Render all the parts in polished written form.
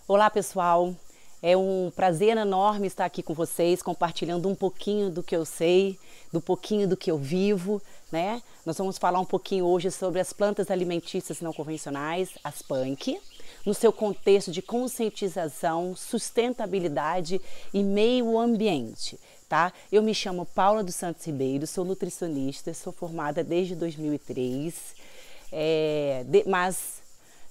Olá, pessoal. É um prazer enorme estar aqui com vocês, compartilhando um pouquinho do que eu sei, do pouquinho do que eu vivo, né? Nós vamos falar um pouquinho hoje sobre as plantas alimentícias não convencionais, as PANC, no seu contexto de conscientização, sustentabilidade e meio ambiente, tá? Eu me chamo Paula dos Santos Ribeiro, sou nutricionista, sou formada desde 2003, mas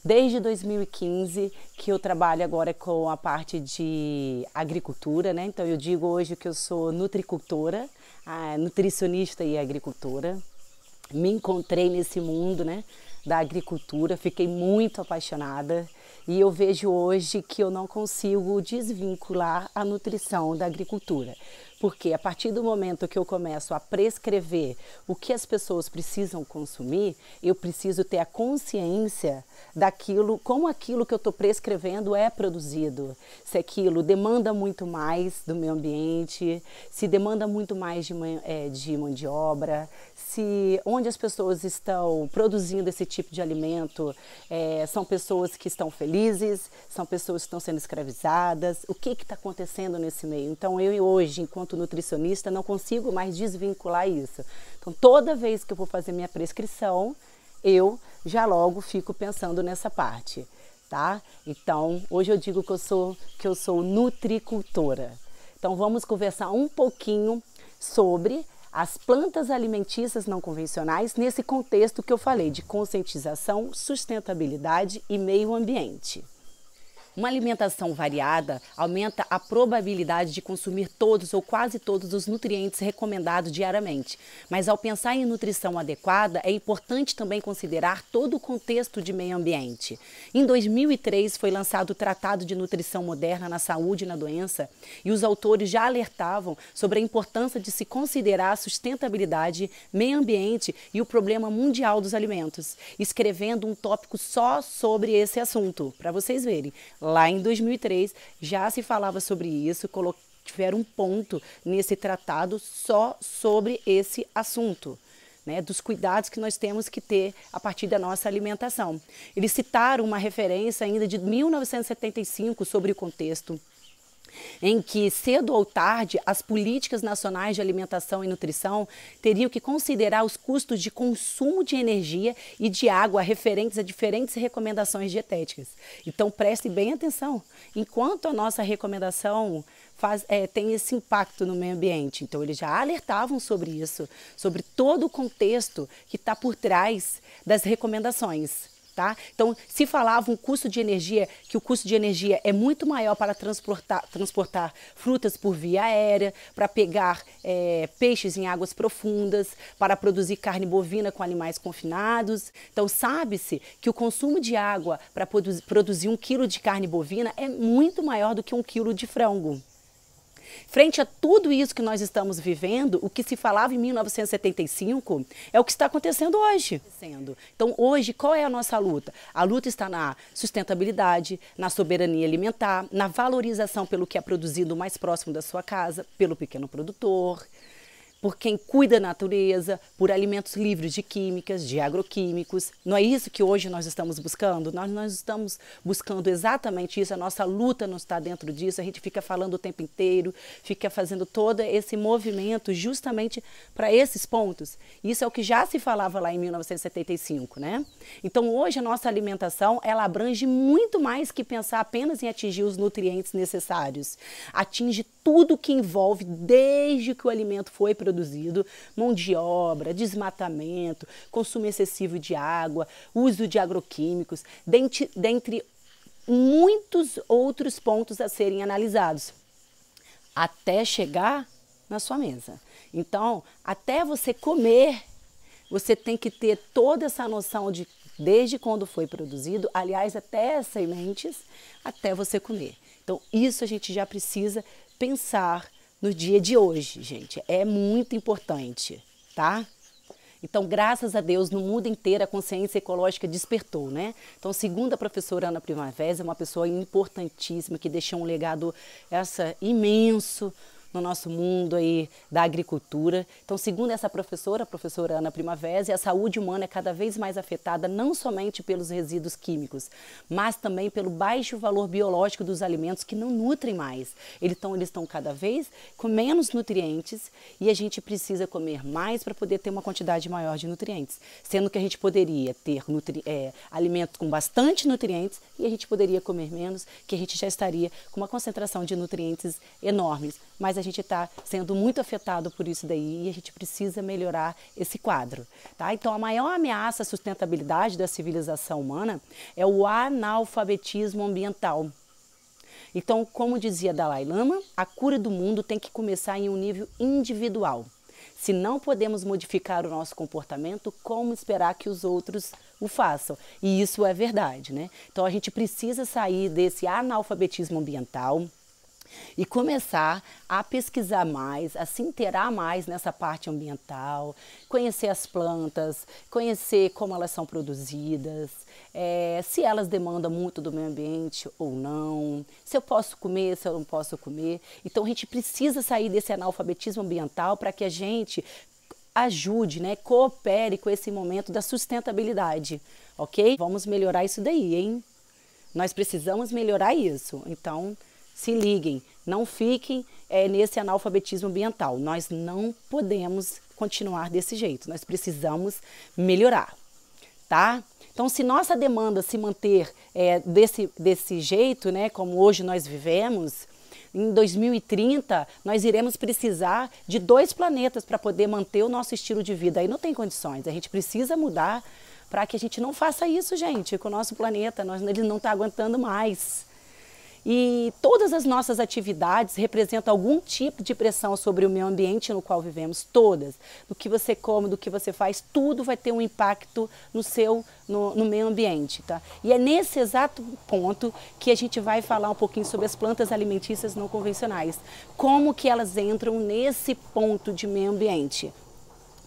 desde 2015 que eu trabalho agora com a parte de agricultura, né? Então eu digo hoje que eu sou nutricultora, nutricionista e agricultora. Me encontrei nesse mundo, né, da agricultura, fiquei muito apaixonada e eu vejo hoje que eu não consigo desvincular a nutrição da agricultura. Porque a partir do momento que eu começo a prescrever o que as pessoas precisam consumir, eu preciso ter a consciência daquilo, como aquilo que eu estou prescrevendo é produzido. Se aquilo demanda muito mais do meio ambiente, se demanda muito mais de mão de obra, se onde as pessoas estão produzindo esse tipo de alimento são pessoas que estão felizes, são pessoas que estão sendo escravizadas, o que está acontecendo nesse meio. Então eu hoje, enquanto nutricionista, não consigo mais desvincular isso. Então toda vez que eu vou fazer minha prescrição, eu já logo fico pensando nessa parte, tá? Então hoje eu digo que eu sou nutricultora. Então vamos conversar um pouquinho sobre as plantas alimentícias não convencionais nesse contexto que eu falei de conscientização, sustentabilidade e meio ambiente. Uma alimentação variada aumenta a probabilidade de consumir todos ou quase todos os nutrientes recomendados diariamente. Mas ao pensar em nutrição adequada, é importante também considerar todo o contexto de meio ambiente. Em 2003 foi lançado o Tratado de Nutrição Moderna na Saúde e na Doença, e os autores já alertavam sobre a importância de se considerar a sustentabilidade, meio ambiente e o problema mundial dos alimentos, escrevendo um tópico só sobre esse assunto, para vocês verem. Lá em 2003 já se falava sobre isso, tiveram um ponto nesse tratado só sobre esse assunto, né, dos cuidados que nós temos que ter a partir da nossa alimentação. Eles citaram uma referência ainda de 1975 sobre o contexto em que, cedo ou tarde, as políticas nacionais de alimentação e nutrição teriam que considerar os custos de consumo de energia e de água referentes a diferentes recomendações dietéticas. Então, preste bem atenção. Enquanto a nossa recomendação tem esse impacto no meio ambiente, então eles já alertavam sobre isso, sobre todo o contexto que está por trás das recomendações. Tá? Então, se falava um custo de energia, que o custo de energia é muito maior para transportar frutas por via aérea, para pegar peixes em águas profundas, para produzir carne bovina com animais confinados. Então, sabe-se que o consumo de água para produzir 1 quilo de carne bovina é muito maior do que 1 quilo de frango. Frente a tudo isso que nós estamos vivendo, o que se falava em 1975 é o que está acontecendo hoje. Então, hoje, qual é a nossa luta? A luta está na sustentabilidade, na soberania alimentar, na valorização pelo que é produzido mais próximo da sua casa, pelo pequeno produtor, por quem cuida da natureza, por alimentos livres de químicas, de agroquímicos. Não é isso que hoje nós estamos buscando? Nós estamos buscando exatamente isso, a nossa luta não está dentro disso, a gente fica falando o tempo inteiro, fica fazendo todo esse movimento justamente para esses pontos. Isso é o que já se falava lá em 1975, né? Então hoje a nossa alimentação, ela abrange muito mais que pensar apenas em atingir os nutrientes necessários. Atinge tudo que envolve desde que o alimento foi produzido, mão de obra, desmatamento, consumo excessivo de água, uso de agroquímicos, dentre muitos outros pontos a serem analisados, até chegar na sua mesa. Então, até você comer, você tem que ter toda essa noção de desde quando foi produzido, aliás, até as sementes, até você comer. Então, isso a gente já precisa pensar no dia de hoje, gente. É muito importante, tá? Então, graças a Deus, no mundo inteiro a consciência ecológica despertou, né? Então, segundo a professora Ana Primavera, é uma pessoa importantíssima que deixou um legado imenso no nosso mundo aí da agricultura. Então, segundo essa professora, a professora Ana Primavera, a saúde humana é cada vez mais afetada não somente pelos resíduos químicos, mas também pelo baixo valor biológico dos alimentos que não nutrem mais. Eles estão cada vez com menos nutrientes e a gente precisa comer mais para poder ter uma quantidade maior de nutrientes, sendo que a gente poderia ter alimentos com bastante nutrientes e a gente poderia comer menos, que a gente já estaria com uma concentração de nutrientes enormes. Mas a gente está sendo muito afetado por isso daí e a gente precisa melhorar esse quadro. Tá? Então, a maior ameaça à sustentabilidade da civilização humana é o analfabetismo ambiental. Então, como dizia Dalai Lama, a cura do mundo tem que começar em um nível individual. Se não podemos modificar o nosso comportamento, como esperar que os outros o façam? E isso é verdade, né? Então, a gente precisa sair desse analfabetismo ambiental e começar a pesquisar mais, a se inteirar mais nessa parte ambiental, conhecer as plantas, conhecer como elas são produzidas, se elas demandam muito do meio ambiente ou não, se eu posso comer, se eu não posso comer. Então a gente precisa sair desse analfabetismo ambiental para que a gente ajude, né, coopere com esse momento da sustentabilidade, ok? Vamos melhorar isso daí, hein? Nós precisamos melhorar isso, então se liguem, não fiquem nesse analfabetismo ambiental. Nós não podemos continuar desse jeito, nós precisamos melhorar, tá? Então, se nossa demanda se manter desse jeito, né, como hoje nós vivemos, em 2030 nós iremos precisar de 2 planetas para poder manter o nosso estilo de vida. Aí não tem condições, a gente precisa mudar para que a gente não faça isso, gente, com o nosso planeta, ele não está aguentando mais. E todas as nossas atividades representam algum tipo de pressão sobre o meio ambiente no qual vivemos, todas. Do que você come, do que você faz, tudo vai ter um impacto no meio ambiente, tá? E é nesse exato ponto que a gente vai falar um pouquinho sobre as plantas alimentícias não convencionais. Como que elas entram nesse ponto de meio ambiente?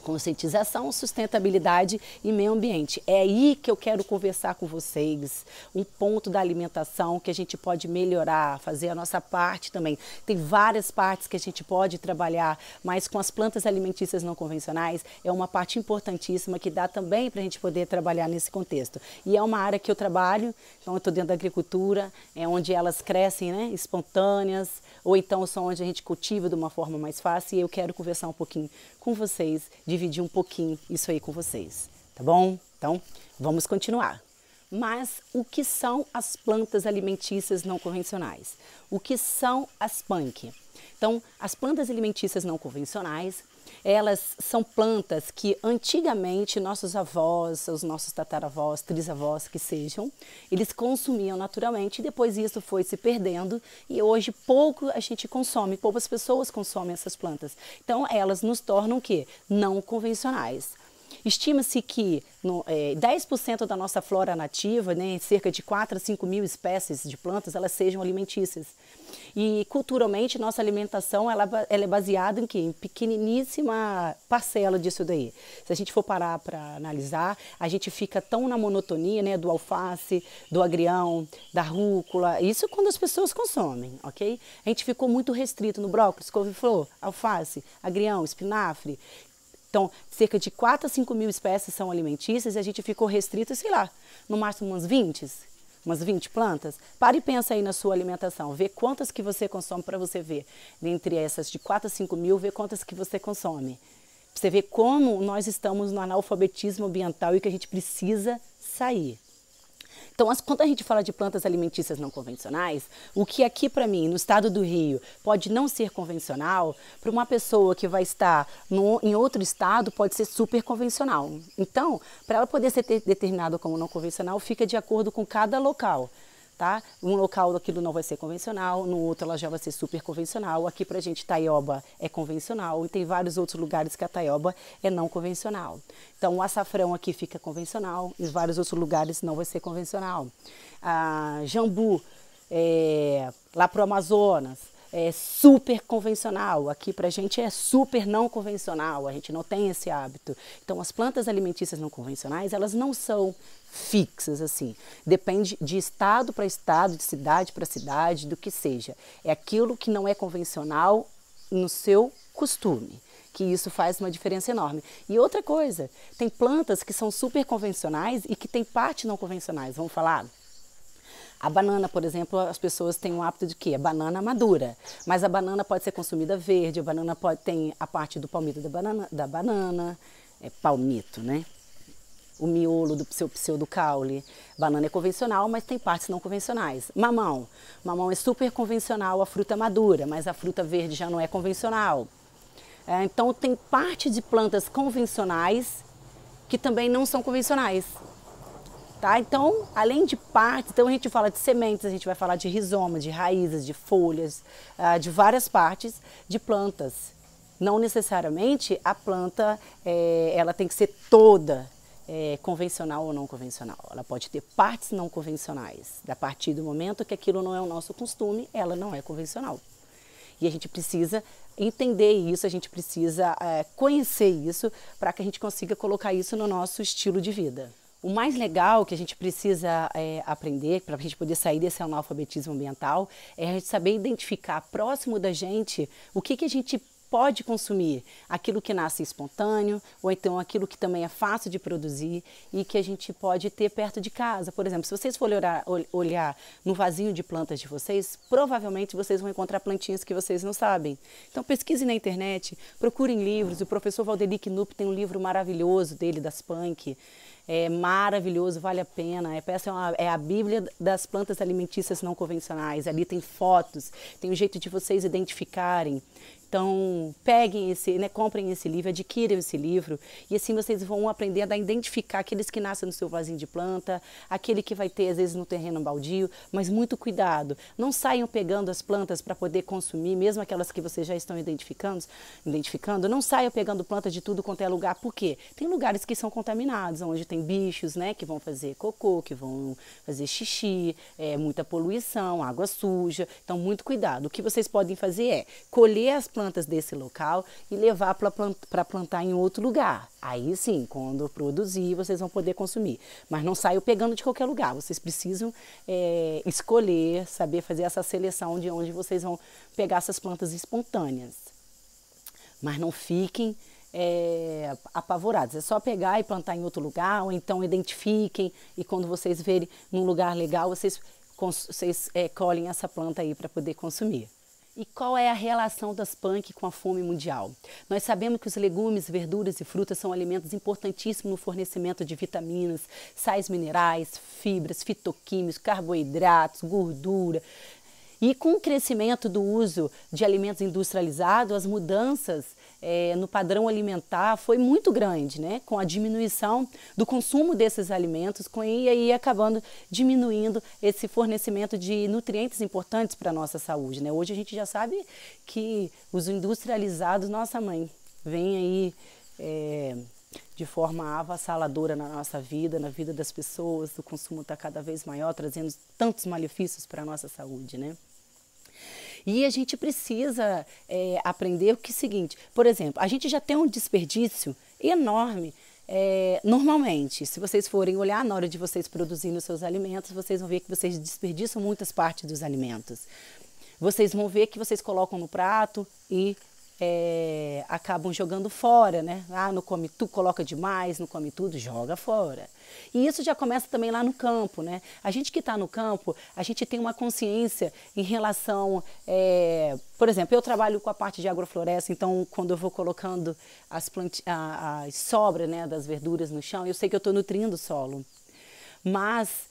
Conscientização, sustentabilidade e meio ambiente. É aí que eu quero conversar com vocês. Um ponto da alimentação que a gente pode melhorar, fazer a nossa parte também. Tem várias partes que a gente pode trabalhar, mas com as plantas alimentícias não convencionais é uma parte importantíssima que dá também para a gente poder trabalhar nesse contexto. E é uma área que eu trabalho, então eu estou dentro da agricultura, é onde elas crescem, né, espontâneas, ou então são onde a gente cultiva de uma forma mais fácil e eu quero conversar um pouquinho com vocês, dividir um pouquinho isso aí com vocês, tá bom? Então, vamos continuar. Mas o que são as plantas alimentícias não convencionais? O que são as PANC? Então, as plantas alimentícias não convencionais, elas são plantas que antigamente nossos avós, os nossos tataravós, trisavós que sejam, eles consumiam naturalmente e depois isso foi se perdendo e hoje pouco a gente consome, poucas pessoas consomem essas plantas. Então elas nos tornam o quê? Não convencionais. Estima-se que 10% da nossa flora nativa, né, cerca de 4 a 5 mil espécies de plantas, elas sejam alimentícias. E culturalmente nossa alimentação ela é baseada em quê? Em pequeniníssima parcela disso daí. Se a gente for parar para analisar, a gente fica tão na monotonia, né, do alface, do agrião, da rúcula, isso quando as pessoas consomem, ok? A gente ficou muito restrito no brócolis, couve-flor, alface, agrião, espinafre. Então, cerca de 4 a 5 mil espécies são alimentícias e a gente ficou restrito, sei lá, no máximo umas 20 plantas. Para e pensa aí na sua alimentação, vê quantas que você consome para você ver. Dentre essas de 4 a 5 mil, vê quantas que você consome. Você vê como nós estamos no analfabetismo ambiental e que a gente precisa sair. Então, quando a gente fala de plantas alimentícias não convencionais, o que aqui para mim, no estado do Rio, pode não ser convencional, para uma pessoa que vai estar em outro estado, pode ser super convencional. Então, para ela poder ser determinada como não convencional, fica de acordo com cada local. Tá? Um local daquilo não vai ser convencional, no outro ela já vai ser super convencional. Aqui pra gente taioba é convencional e tem vários outros lugares que a taioba é não convencional. Então o açafrão aqui fica convencional, em vários outros lugares não vai ser convencional. Jambu, lá pro Amazonas, é super convencional, aqui pra gente é super não convencional, a gente não tem esse hábito. Então as plantas alimentícias não convencionais, elas não são fixas assim, depende de estado para estado, de cidade para cidade, do que seja. É aquilo que não é convencional no seu costume, que isso faz uma diferença enorme. E outra coisa, tem plantas que são super convencionais e que tem partes não convencionais, vamos falar? A banana, por exemplo, as pessoas têm o hábito de quê? A banana madura, mas a banana pode ser consumida verde, a banana tem a parte do palmito da banana, palmito, né? O miolo do seu pseudo-caule. Banana é convencional, mas tem partes não convencionais. Mamão. Mamão é super convencional, a fruta madura, mas a fruta verde já não é convencional. Então, tem parte de plantas convencionais que também não são convencionais. Tá? Então, além de partes, então a gente fala de sementes, a gente vai falar de rizoma, de raízes, de folhas, de várias partes de plantas. Não necessariamente a planta ela tem que ser toda convencional ou não convencional. Ela pode ter partes não convencionais. A partir do momento que aquilo não é o nosso costume, ela não é convencional. E a gente precisa entender isso, a gente precisa conhecer isso para que a gente consiga colocar isso no nosso estilo de vida. O mais legal que a gente precisa aprender, para a gente poder sair desse analfabetismo ambiental, é a gente saber identificar próximo da gente o que a gente pode consumir, aquilo que nasce espontâneo, ou então aquilo que também é fácil de produzir e que a gente pode ter perto de casa. Por exemplo, se vocês forem olhar no vasinho de plantas de vocês, provavelmente vocês vão encontrar plantinhas que vocês não sabem. Então pesquisem na internet, procurem livros. O professor Valdeli Knupp tem um livro maravilhoso dele, das Punk. É maravilhoso, vale a pena. Essa é a Bíblia das plantas alimentícias não convencionais. Ali tem fotos, tem um jeito de vocês identificarem. Então, peguem comprem esse livro, adquiram esse livro e assim vocês vão aprender a identificar aqueles que nascem no seu vasinho de planta, aquele que vai ter às vezes no terreno baldio, mas muito cuidado. Não saiam pegando as plantas para poder consumir, mesmo aquelas que vocês já estão identificando, não saiam pegando plantas de tudo quanto é lugar. Por quê? Tem lugares que são contaminados, onde tem bichos, né, que vão fazer cocô, que vão fazer xixi, muita poluição, água suja. Então, muito cuidado. O que vocês podem fazer é colher as plantas desse local e levar para plantar em outro lugar. Aí sim, quando produzir, vocês vão poder consumir. Mas não saiam pegando de qualquer lugar. Vocês precisam escolher, saber fazer essa seleção de onde vocês vão pegar essas plantas espontâneas. Mas não fiquem apavorados. É só pegar e plantar em outro lugar, ou então identifiquem e quando vocês verem num lugar legal, vocês colhem essa planta aí para poder consumir. E qual é a relação das Punk com a fome mundial? Nós sabemos que os legumes, verduras e frutas são alimentos importantíssimos no fornecimento de vitaminas, sais minerais, fibras, fitoquímicos, carboidratos, gordura. E com o crescimento do uso de alimentos industrializados, as mudanças no padrão alimentar foi muito grande, né? Com a diminuição do consumo desses alimentos, e aí acabando diminuindo esse fornecimento de nutrientes importantes para a nossa saúde, né? Hoje a gente já sabe que os industrializados, nossa mãe, vem aí de forma avassaladora na nossa vida, na vida das pessoas, o consumo está cada vez maior, trazendo tantos malefícios para a nossa saúde, né? E a gente precisa aprender o que é o seguinte, por exemplo, a gente já tem um desperdício enorme. Normalmente, se vocês forem olhar na hora de vocês produzirem os seus alimentos, vocês vão ver que vocês desperdiçam muitas partes dos alimentos. Vocês vão ver que vocês colocam no prato e acabam jogando fora, né? Não come tudo, coloca demais, não come tudo, joga fora. E isso já começa também lá no campo, né? A gente que está no campo, a gente tem uma consciência em relação, por exemplo, eu trabalho com a parte de agrofloresta, então quando eu vou colocando as sobras, né, das verduras no chão, eu sei que eu estou nutrindo o solo, mas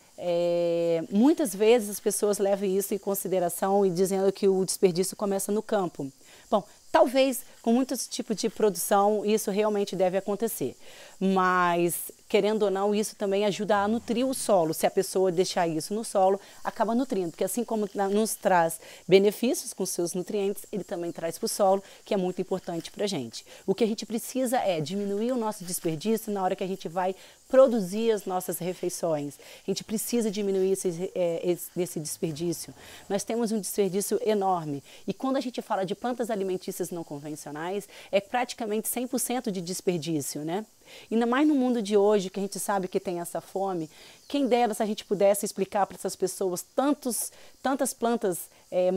muitas vezes as pessoas levam isso em consideração e dizendo que o desperdício começa no campo. Bom, talvez com muitos tipos de produção isso realmente deve acontecer, mas querendo ou não, isso também ajuda a nutrir o solo. Se a pessoa deixar isso no solo, acaba nutrindo, porque assim como nos traz benefícios com seus nutrientes, ele também traz para o solo, que é muito importante para a gente. O que a gente precisa é diminuir o nosso desperdício na hora que a gente vai produzir as nossas refeições. A gente precisa diminuir esse desperdício. Nós temos um desperdício enorme. E quando a gente fala de plantas alimentícias não convencionais, é praticamente 100% de desperdício, né? Ainda mais no mundo de hoje, que a gente sabe que tem essa fome. Quem dera se a gente pudesse explicar para essas pessoas tantas plantas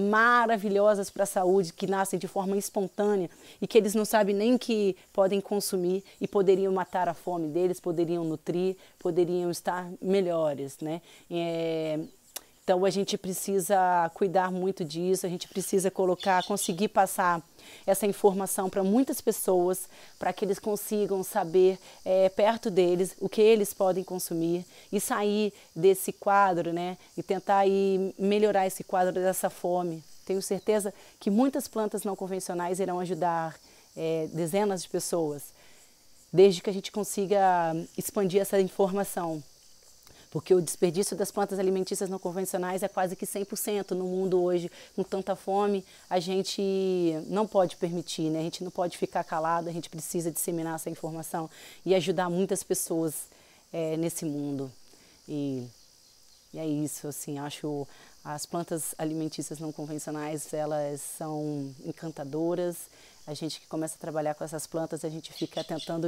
maravilhosas para a saúde, que nascem de forma espontânea e que eles não sabem nem que podem consumir e poderiam matar a fome deles, poderiam nutrir, poderiam estar melhores, né? Então a gente precisa cuidar muito disso, a gente precisa conseguir passar essa informação para muitas pessoas, para que eles consigam saber perto deles o que eles podem consumir e sair desse quadro, né? E tentar melhorar esse quadro dessa fome. Tenho certeza que muitas plantas não convencionais irão ajudar dezenas de pessoas, desde que a gente consiga expandir essa informação. Porque o desperdício das plantas alimentícias não convencionais é quase que 100% no mundo hoje. Com tanta fome, a gente não pode permitir, né? A gente não pode ficar calado, a gente precisa disseminar essa informação e ajudar muitas pessoas nesse mundo. E é isso, assim, acho as plantas alimentícias não convencionais, elas são encantadoras. A gente que começa a trabalhar com essas plantas, a gente fica tentando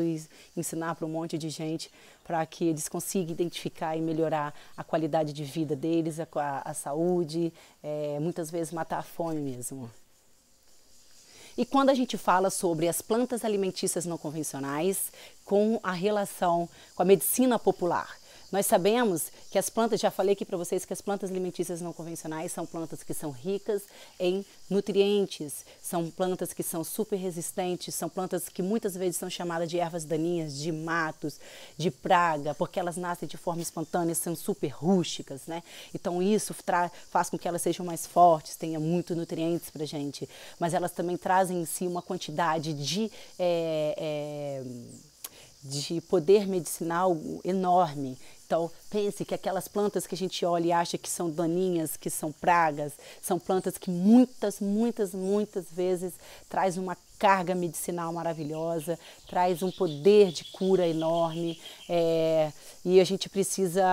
ensinar para um monte de gente para que eles consigam identificar e melhorar a qualidade de vida deles, a saúde, muitas vezes matar a fome mesmo. E quando a gente fala sobre as plantas alimentícias não convencionais com a relação com a medicina popular, nós sabemos que as plantas, já falei aqui para vocês que as plantas alimentícias não convencionais são plantas que são ricas em nutrientes, são plantas que são super resistentes, são plantas que muitas vezes são chamadas de ervas daninhas, de matos, de praga, porque elas nascem de forma espontânea, são super rústicas, né? Então isso faz com que elas sejam mais fortes, tenham muito nutrientes para a gente, mas elas também trazem em si uma quantidade de poder medicinal enorme. Então, pense que aquelas plantas que a gente olha e acha que são daninhas, que são pragas, são plantas que muitas vezes traz uma carga medicinal maravilhosa, traz um poder de cura enorme, e a gente precisa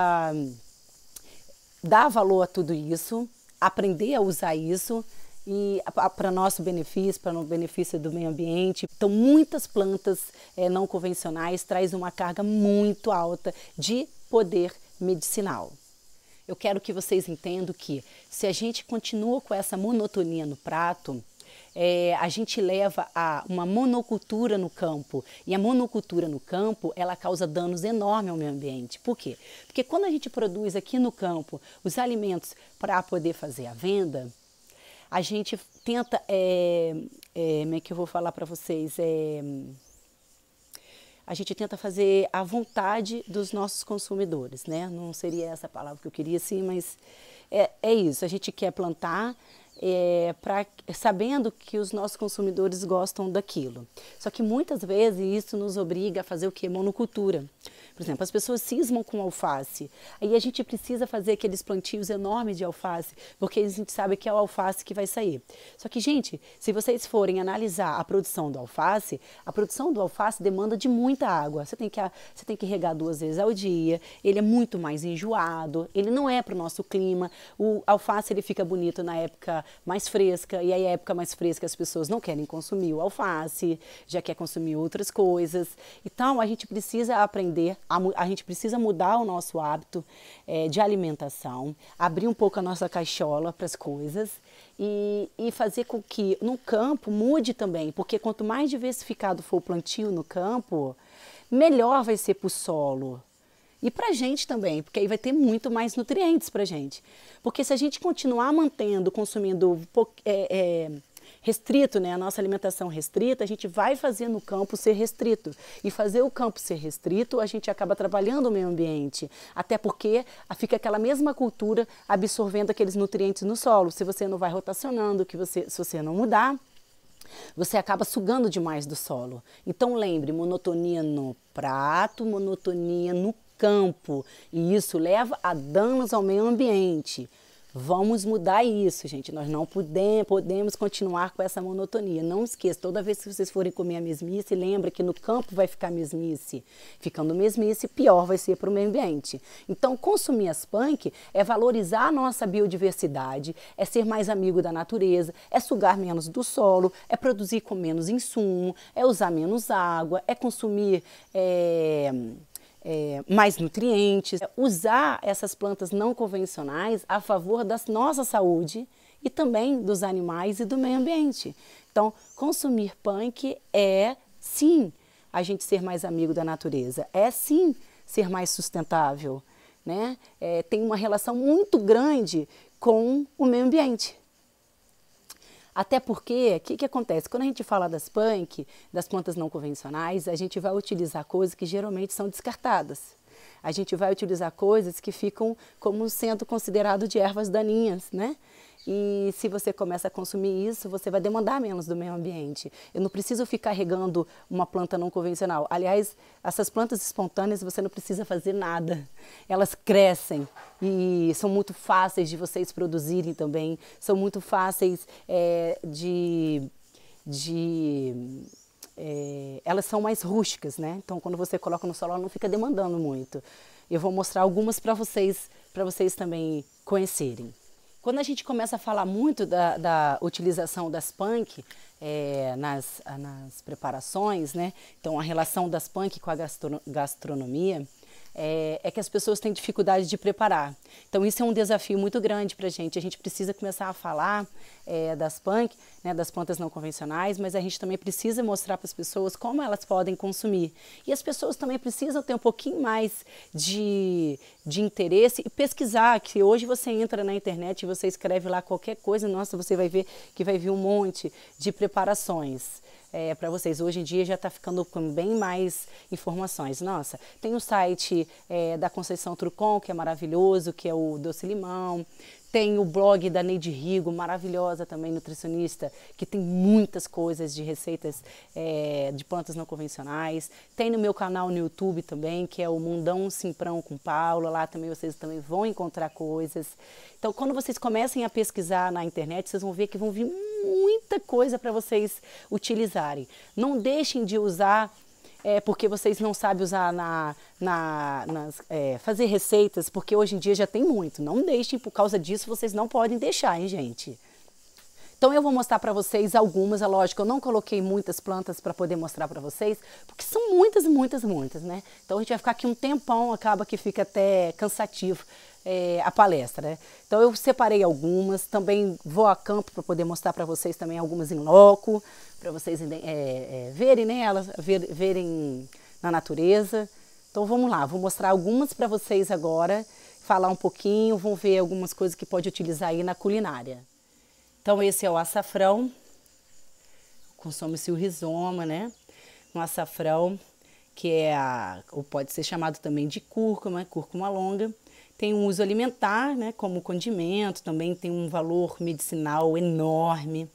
dar valor a tudo isso, aprender a usar isso, e para nosso benefício, para o benefício do meio ambiente. Então, muitas plantas não convencionais trazem uma carga muito alta de poder medicinal. Eu quero que vocês entendam que se a gente continua com essa monotonia no prato, a gente leva a uma monocultura no campo. E a monocultura no campo, ela causa danos enormes ao meio ambiente. Por quê? Porque quando a gente produz aqui no campo os alimentos para poder fazer a venda, a gente tenta, como é que eu vou falar para vocês, a gente tenta fazer a vontade dos nossos consumidores, né? Não seria essa a palavra que eu queria, sim, mas é isso, a gente quer plantar sabendo que os nossos consumidores gostam daquilo. Só que muitas vezes isso nos obriga a fazer o quê? Monocultura. Por exemplo, as pessoas cismam com alface, aí a gente precisa fazer aqueles plantios enormes de alface, porque a gente sabe que é o alface que vai sair. Só que, gente, se vocês forem analisar a produção do alface demanda de muita água. Você tem que regar 2 vezes ao dia, ele é muito mais enjoado, ele não é para o nosso clima. O alface ele fica bonito na época mais fresca, e aí a época mais fresca as pessoas não querem consumir o alface, já quer consumir outras coisas. Então, a gente precisa aprender, a gente precisa mudar o nosso hábito de alimentação, abrir um pouco a nossa caixola para as coisas e fazer com que no campo mude também, porque quanto mais diversificado for o plantio no campo, melhor vai ser para o solo. E para a gente também, porque aí vai ter muito mais nutrientes para a gente. Porque se a gente continuar consumindo restrito, né, a nossa alimentação restrita, a gente vai fazer no campo ser restrito. E fazer o campo ser restrito, a gente acaba trabalhando o meio ambiente. Até porque fica aquela mesma cultura absorvendo aqueles nutrientes no solo. Se você não vai rotacionando, se você não mudar, você acaba sugando demais do solo. Então lembre, monotonia no prato, monotonia no campo. E isso leva a danos ao meio ambiente. Vamos mudar isso, gente. Nós não podemos continuar com essa monotonia. Não esqueça, toda vez que vocês forem comer a mesmice, lembra que no campo vai ficar mesmice. Ficando mesmice, pior vai ser para o meio ambiente. Então, consumir as punk é valorizar a nossa biodiversidade, é ser mais amigo da natureza, é sugar menos do solo, é produzir com menos insumo, é usar menos água, é consumir mais nutrientes, usar essas plantas não convencionais a favor da nossa saúde e também dos animais e do meio ambiente. Então, consumir punk é sim a gente ser mais amigo da natureza, é sim ser mais sustentável, né? Tem uma relação muito grande com o meio ambiente. Até porque, o que acontece? Quando a gente fala das punk, das plantas não convencionais, a gente vai utilizar coisas que geralmente são descartadas. A gente vai utilizar coisas que ficam como sendo considerado de ervas daninhas, né? E se você começa a consumir isso, você vai demandar menos do meio ambiente. Eu não preciso ficar regando uma planta não convencional. Aliás, essas plantas espontâneas você não precisa fazer nada. Elas crescem e são muito fáceis de vocês produzirem também. São muito fáceis elas são mais rústicas, né? Então, quando você coloca no solo, ela não fica demandando muito. Eu vou mostrar algumas para vocês também conhecerem. Quando a gente começa a falar muito da utilização das punk nas preparações, né? Então, a relação das punk com a gastronomia, é que as pessoas têm dificuldade de preparar. Então, isso é um desafio muito grande para a gente. A gente precisa começar a falar das punk, né, das plantas não convencionais, mas a gente também precisa mostrar para as pessoas como elas podem consumir. E as pessoas também precisam ter um pouquinho mais de interesse e pesquisar, que hoje você entra na internet e você escreve lá qualquer coisa, nossa, você vai ver que vai vir um monte de preparações. Para vocês. Hoje em dia já está ficando com bem mais informações. Nossa, tem o site da Conceição Trucon, que é maravilhoso, que é o Doce Limão. Tem o blog da Neide Rigo, maravilhosa também, nutricionista, que tem muitas coisas de receitas de plantas não convencionais. Tem no meu canal no YouTube também, que é o Mundão Simprão com Paula. Lá também vocês também vão encontrar coisas. Então, quando vocês comecem a pesquisar na internet, vocês vão ver que vão vir muita coisa para vocês utilizarem. Não deixem de usar porque vocês não sabem usar fazer receitas, porque hoje em dia já tem muito. Não deixem, por causa disso, vocês não podem deixar, hein, gente? Então eu vou mostrar para vocês algumas, é lógico, eu não coloquei muitas plantas para poder mostrar para vocês, porque são muitas, muitas, muitas, né? Então a gente vai ficar aqui um tempão, acaba que fica até cansativo a palestra, né? Então eu separei algumas, também vou a campo para poder mostrar para vocês também algumas em loco, para vocês verem, né, elas verem na natureza. Então vamos lá, vou mostrar algumas para vocês agora, falar um pouquinho, vão ver algumas coisas que pode utilizar aí na culinária. Então esse é o açafrão, consome-se o rizoma, né? Um açafrão que ou pode ser chamado também de cúrcuma, cúrcuma longa. Tem um uso alimentar, né, como condimento, também tem um valor medicinal enorme.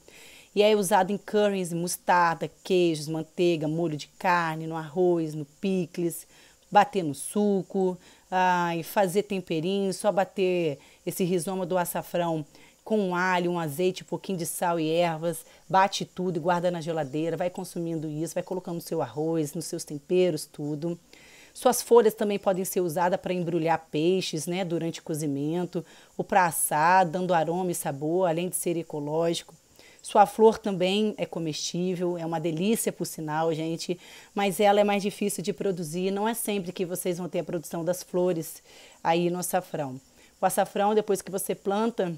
E é usado em curries, mostarda, queijos, manteiga, molho de carne, no arroz, no picles, bater no suco, e fazer temperinho, só bater esse rizoma do açafrão com um alho, um azeite, um pouquinho de sal e ervas, bate tudo e guarda na geladeira, vai consumindo isso, vai colocando no seu arroz, nos seus temperos, tudo. Suas folhas também podem ser usadas para embrulhar peixes, né, durante o cozimento, ou para assar, dando aroma e sabor, além de ser ecológico. Sua flor também é comestível, é uma delícia por sinal, gente, mas ela é mais difícil de produzir, não é sempre que vocês vão ter a produção das flores aí no açafrão. O açafrão, depois que você planta,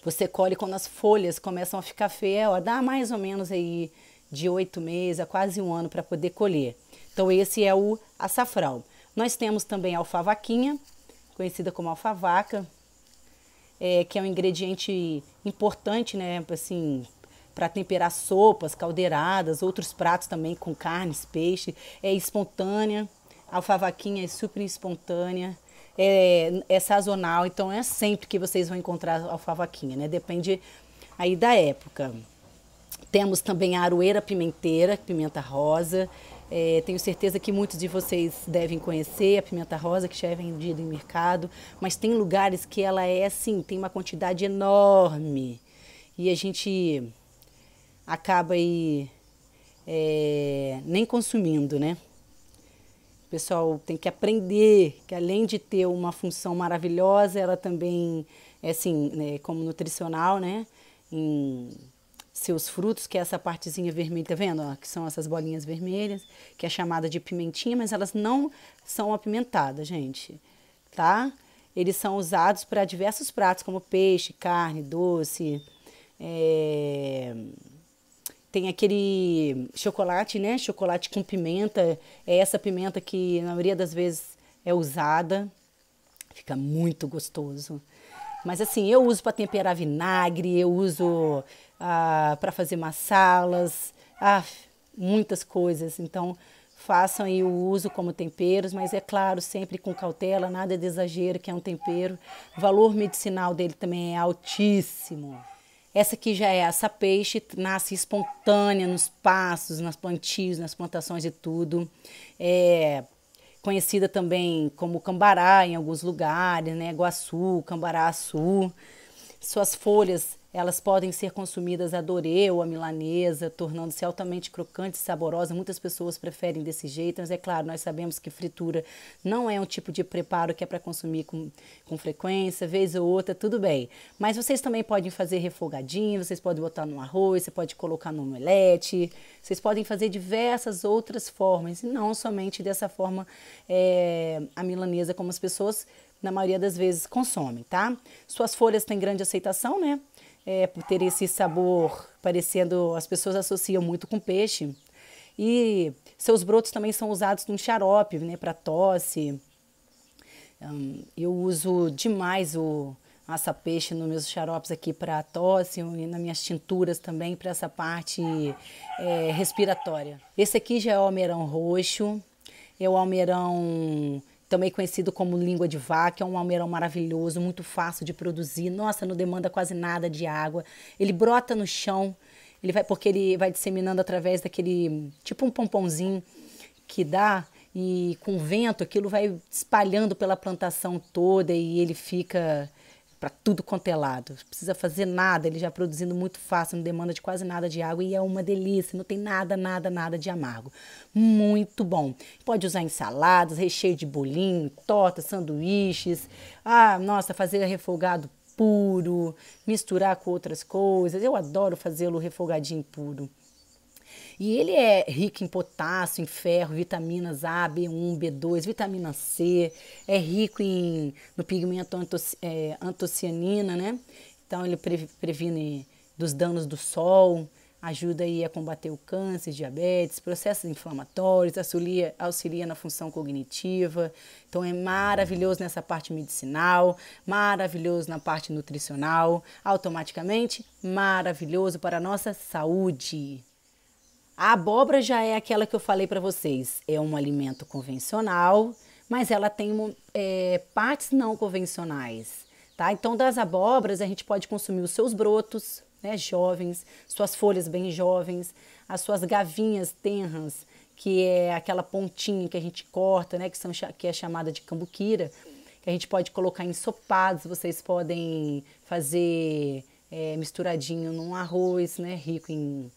você colhe quando as folhas começam a ficar feias, dá mais ou menos aí de 8 meses a quase um ano para poder colher. Então esse é o açafrão. Nós temos também a alfavaquinha, conhecida como alfavaca, que é um ingrediente importante, né, assim, para temperar sopas, caldeiradas, outros pratos também com carnes, peixe. É espontânea, a alfavaquinha é super espontânea, é sazonal, então é sempre que vocês vão encontrar alfavaquinha, né? Depende aí da época. Temos também a aroeira pimenteira, pimenta rosa, Tenho certeza que muitos de vocês devem conhecer a pimenta rosa, que já é vendida em mercado, mas tem lugares que ela é assim, tem uma quantidade enorme e a gente acaba aí nem consumindo, né? O pessoal tem que aprender que além de ter uma função maravilhosa, ela também é assim, né, como nutricional, né? Em seus frutos, que é essa partezinha vermelha, tá vendo? Ó, que são essas bolinhas vermelhas, que é chamada de pimentinha, mas elas não são apimentadas, gente, tá? Eles são usados para diversos pratos, como peixe, carne, doce. Tem aquele chocolate, né? Chocolate com pimenta. É essa pimenta que na maioria das vezes é usada. Fica muito gostoso. Mas assim, eu uso para temperar vinagre, eu uso para fazer massalas, muitas coisas. Então, façam aí o uso como temperos, mas é claro, sempre com cautela, nada de exagero, que é um tempero. O valor medicinal dele também é altíssimo. Essa aqui já é essa peixe, nasce espontânea nos pastos, nas plantios, nas plantações e tudo. É conhecida também como cambará em alguns lugares, né? Guaçu, cambará-açu. Suas folhas, elas podem ser consumidas a dorê ou a milanesa, tornando-se altamente crocante e saborosa. Muitas pessoas preferem desse jeito, mas é claro, nós sabemos que fritura não é um tipo de preparo que é para consumir com frequência, vez ou outra, tudo bem. Mas vocês também podem fazer refogadinho, vocês podem botar no arroz, você pode colocar no omelete, vocês podem fazer diversas outras formas, e não somente dessa forma a milanesa, como as pessoas na maioria das vezes consomem, tá? Suas folhas têm grande aceitação, né? Por ter esse sabor parecendo, as pessoas associam muito com peixe. E seus brotos também são usados num xarope, né? Para tosse. Eu uso demais o aça-peixe nos meus xaropes aqui para tosse e nas minhas tinturas também para essa parte respiratória. Esse aqui já é o almeirão roxo, é o almeirão também conhecido como língua de vaca, é um almeirão maravilhoso, muito fácil de produzir. Nossa, não demanda quase nada de água. Ele brota no chão, porque ele vai disseminando através daquele, tipo um pomponzinho que dá, e com vento aquilo vai espalhando pela plantação toda e ele fica para tudo quanto é lado. Não precisa fazer nada, ele já produzindo muito fácil, não demanda de quase nada de água e é uma delícia, não tem nada de amargo. Muito bom. Pode usar em saladas, recheio de bolinho, tortas, sanduíches. Nossa, fazer refogado puro, misturar com outras coisas. Eu adoro fazê-lo refogadinho puro. E ele é rico em potássio, em ferro, vitaminas A, B1, B2, vitamina C, é rico no pigmento antocianina, né? Então ele previne dos danos do sol, ajuda aí a combater o câncer, diabetes, processos inflamatórios, auxilia na função cognitiva. Então é maravilhoso nessa parte medicinal, maravilhoso na parte nutricional, automaticamente maravilhoso para a nossa saúde. A abóbora já é aquela que eu falei para vocês, é um alimento convencional, mas ela tem partes não convencionais, tá? Então das abóboras a gente pode consumir os seus brotos, né, jovens, suas folhas bem jovens, as suas gavinhas tenras, que é aquela pontinha que a gente corta, né, que é chamada de cambuquira, que a gente pode colocar em ensopados, vocês podem fazer misturadinho num arroz, né, rico em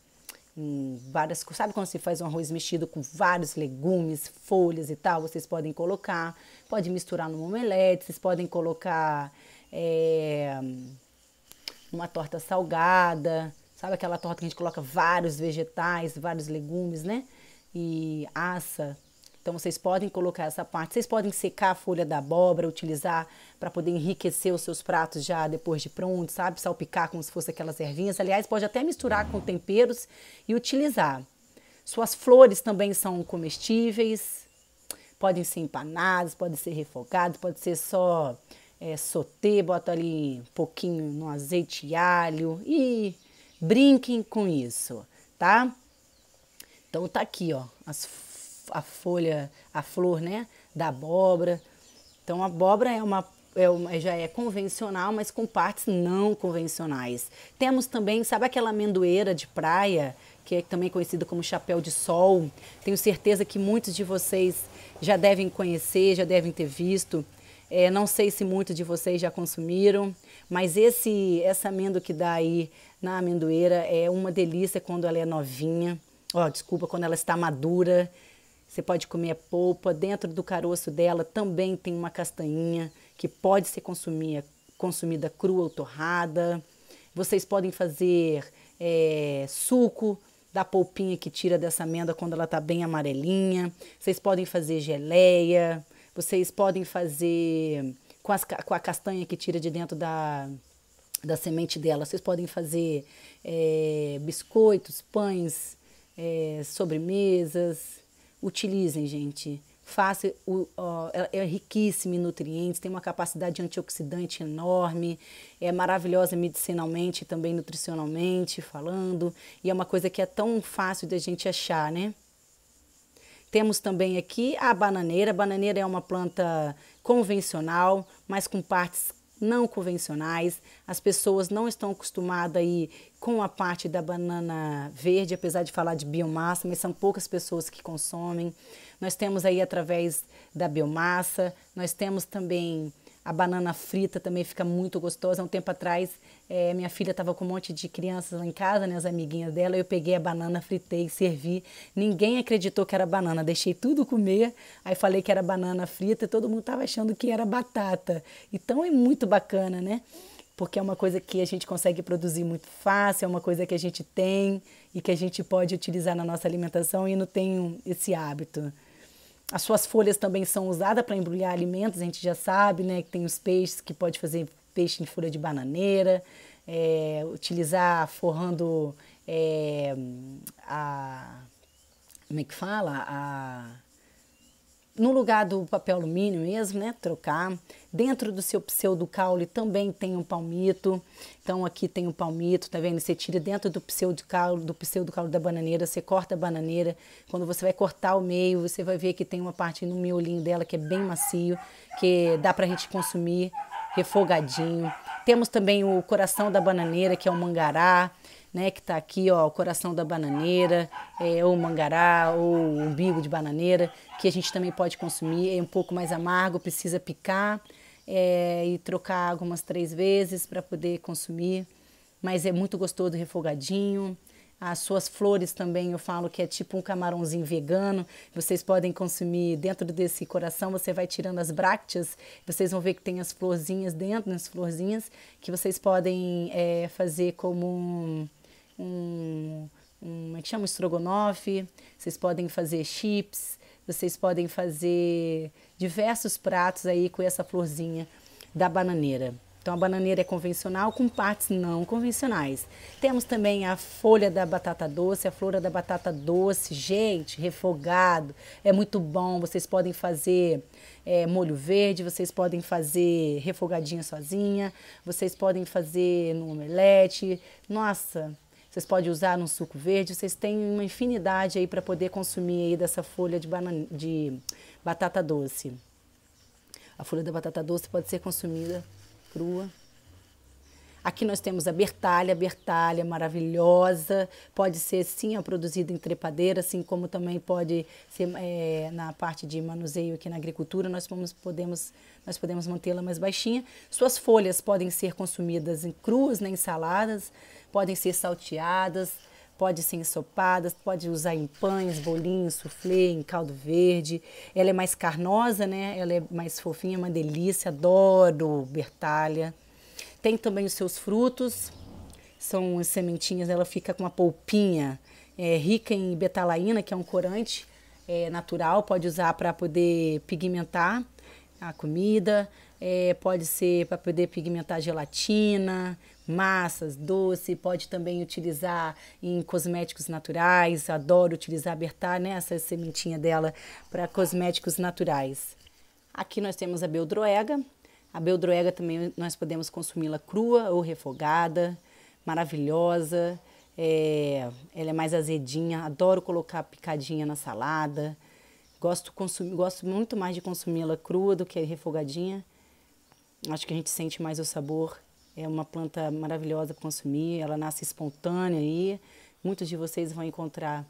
várias coisas. Sabe quando se faz um arroz mexido com vários legumes, folhas e tal? Vocês podem colocar, pode misturar no omelete, vocês podem colocar uma torta salgada, sabe aquela torta que a gente coloca vários vegetais, vários legumes, né? E assa. Então vocês podem colocar essa parte, vocês podem secar a folha da abóbora, utilizar para poder enriquecer os seus pratos já depois de pronto, sabe? Salpicar como se fosse aquelas ervinhas. Aliás, pode até misturar com temperos e utilizar. Suas flores também são comestíveis, podem ser empanadas, podem ser refogadas, pode ser só sauté, bota ali um pouquinho no azeite e alho e brinquem com isso, tá? Então tá aqui, ó, a flor, né, da abóbora. Então a abóbora já é convencional, mas com partes não convencionais. Temos também, sabe aquela amendoeira de praia que é também conhecida como chapéu de sol. Tenho certeza que muitos de vocês já devem conhecer, já devem ter visto. Não sei se muitos de vocês já consumiram, mas essa amêndoa que dá aí na amendoeira é uma delícia quando ela é novinha. Desculpa, quando ela está madura. Você pode comer a polpa. Dentro do caroço dela também tem uma castanhinha que pode ser consumida crua ou torrada. Vocês podem fazer suco da polpinha que tira dessa amêndoa quando ela está bem amarelinha. Vocês podem fazer geleia. Vocês podem fazer com a castanha que tira de dentro da semente dela. Vocês podem fazer biscoitos, pães, sobremesas. Utilizem, gente. É riquíssimo em nutrientes, tem uma capacidade antioxidante enorme, é maravilhosa medicinalmente e também nutricionalmente falando, e é uma coisa que é tão fácil de a gente achar, né? Temos também aqui a bananeira. A bananeira é uma planta convencional, mas com partes não convencionais. As pessoas não estão acostumadas aí com a parte da banana verde, apesar de falar de biomassa, mas são poucas pessoas que consomem. Nós temos aí através da biomassa, nós temos também a banana frita, também fica muito gostosa. Há um tempo atrás, minha filha estava com um monte de crianças lá em casa, né, as amiguinhas dela, eu peguei a banana, fritei, servi. Ninguém acreditou que era banana, deixei tudo comer, aí falei que era banana frita e todo mundo estava achando que era batata. Então é muito bacana, né? Porque é uma coisa que a gente consegue produzir muito fácil, é uma coisa que a gente tem e que a gente pode utilizar na nossa alimentação e não tem esse hábito. As suas folhas também são usadas para embrulhar alimentos, a gente já sabe, né, que tem os peixes que pode fazer peixe em folha de bananeira, utilizar forrando como é que fala? No lugar do papel alumínio mesmo, né? Trocar. Dentro do seu pseudocaule também tem um palmito. Então aqui tem um palmito, tá vendo? Você tira dentro do pseudocaule da bananeira, você corta a bananeira. Quando você vai cortar o meio, você vai ver que tem uma parte no miolinho dela que é bem macio, que dá pra gente consumir refogadinho. Temos também o coração da bananeira, que é o mangará, né, que está aqui, ó, o coração da bananeira, ou mangará, ou umbigo de bananeira, que a gente também pode consumir. É um pouco mais amargo, precisa picar e trocar água umas 3 vezes para poder consumir, mas é muito gostoso, refogadinho. As suas flores também, eu falo que é tipo um camarãozinho vegano. Vocês podem consumir dentro desse coração, você vai tirando as brácteas, vocês vão ver que tem as florzinhas dentro, nas florzinhas, que vocês podem fazer como como é que chama? Estrogonofe. Vocês podem fazer chips, vocês podem fazer diversos pratos aí com essa florzinha da bananeira. Então a bananeira é convencional com partes não convencionais. Temos também a folha da batata doce, a flor da batata doce, gente, refogado, é muito bom. Vocês podem fazer molho verde, vocês podem fazer refogadinha sozinha, vocês podem fazer no omelete, nossa, vocês podem usar no suco verde, vocês têm uma infinidade aí para poder consumir aí dessa folha de batata doce. A folha da batata doce pode ser consumida crua. Aqui nós temos a bertalha maravilhosa, pode ser sim produzida em trepadeira, assim como também pode ser na parte de manuseio aqui na agricultura, nós podemos mantê-la mais baixinha. Suas folhas podem ser consumidas em cruas, né, ensaladas, podem ser salteadas, pode ser ensopadas, pode usar em pães, bolinhos, soufflé, em caldo verde. Ela é mais carnosa, né? Ela é mais fofinha, uma delícia, adoro bertalha. Tem também os seus frutos, são as sementinhas, ela fica com uma polpinha rica em betalaína, que é um corante natural, pode usar para poder pigmentar a comida, pode ser para poder pigmentar gelatina, massas, doce, pode também utilizar em cosméticos naturais. Adoro utilizar a bertalha, né, essa sementinha dela para cosméticos naturais. Aqui nós temos a beldroega. A beldroega também nós podemos consumi-la crua ou refogada, maravilhosa. Ela é mais azedinha, adoro colocar picadinha na salada. Gosto muito mais de consumi-la crua do que refogadinha. Acho que a gente sente mais o sabor. É uma planta maravilhosa para consumir, ela nasce espontânea aí, Muitos de vocês vão encontrar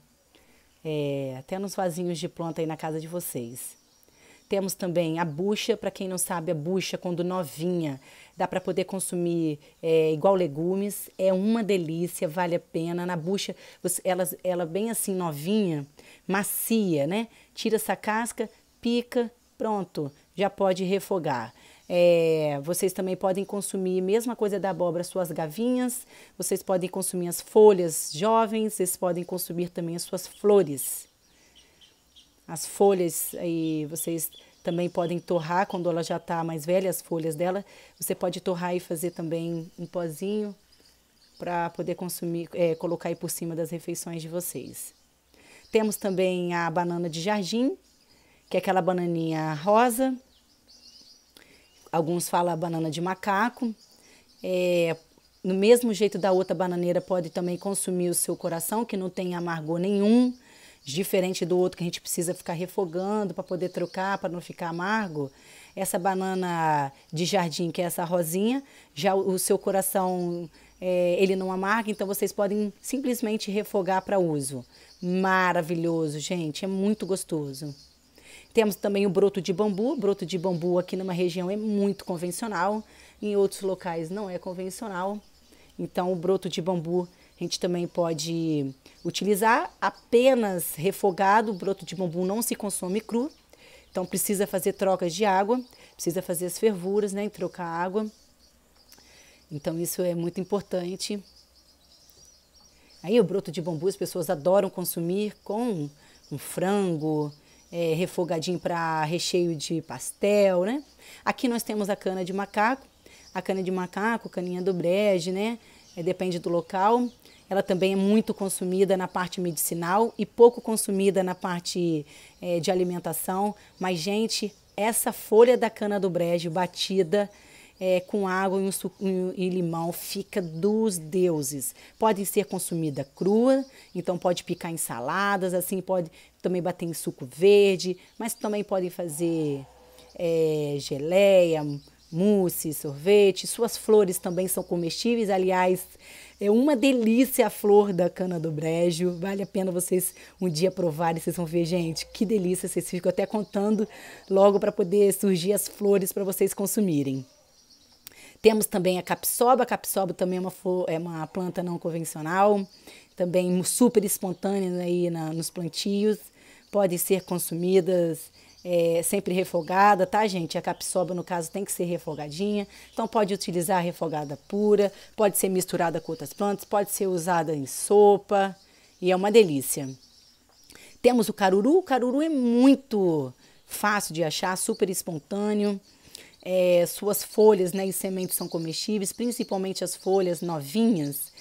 até nos vasinhos de planta aí na casa de vocês. Temos também a bucha, para quem não sabe, a bucha quando novinha, dá para poder consumir igual legumes, é uma delícia, vale a pena. Na bucha, ela bem assim novinha, macia, né? Tira essa casca, pica, pronto, já pode refogar. Vocês também podem consumir, mesma coisa da abóbora, suas gavinhas, vocês podem consumir as folhas jovens, vocês podem consumir também as suas flores. As folhas aí vocês também podem torrar quando ela já está mais velha, as folhas dela. Você pode torrar e fazer também um pozinho para poder consumir, colocar aí por cima das refeições de vocês. Temos também a banana de jardim, que é aquela bananinha rosa. Alguns falam a banana de macaco. No mesmo jeito da outra bananeira, pode também consumir o seu coração, que não tem amargor nenhum. Diferente do outro que a gente precisa ficar refogando para poder trocar, para não ficar amargo. Essa banana de jardim, que é essa rosinha, já o seu coração, ele não amarga, então vocês podem simplesmente refogar para uso. Maravilhoso, gente, é muito gostoso. Temos também o broto de bambu. O broto de bambu aqui numa região é muito convencional, em outros locais não é convencional. Então o broto de bambu a gente também pode utilizar apenas refogado. O broto de bambu não se consome cru, então precisa fazer trocas de água, precisa fazer as fervuras, né, e trocar água. Então isso é muito importante. Aí o broto de bambu as pessoas adoram consumir com um frango, refogadinho para recheio de pastel, né? Aqui nós temos a cana de macaco. A cana de macaco, caninha do brejo, né? Depende do local. Ela também é muito consumida na parte medicinal e pouco consumida na parte de alimentação. Mas, gente, essa folha da cana do brejo batida com água e limão fica dos deuses. Pode ser consumida crua, então pode picar em saladas, assim pode também bater em suco verde, mas também podem fazer geleia, mousse, sorvete. Suas flores também são comestíveis, aliás, é uma delícia a flor da cana do brejo. Vale a pena vocês um dia provarem, vocês vão ver, gente, que delícia. Vocês ficam até contando logo para poder surgir as flores para vocês consumirem. Temos também a capsoba. A capsoba também é uma planta não convencional, também super espontânea aí nos plantios. Podem ser consumidas sempre refogada, tá, gente? A capsoba, no caso, tem que ser refogadinha. Então, pode utilizar a refogada pura, pode ser misturada com outras plantas, pode ser usada em sopa e é uma delícia. Temos o caruru. O caruru é muito fácil de achar, super espontâneo. Suas folhas, né, e sementes são comestíveis, principalmente as folhas novinhas,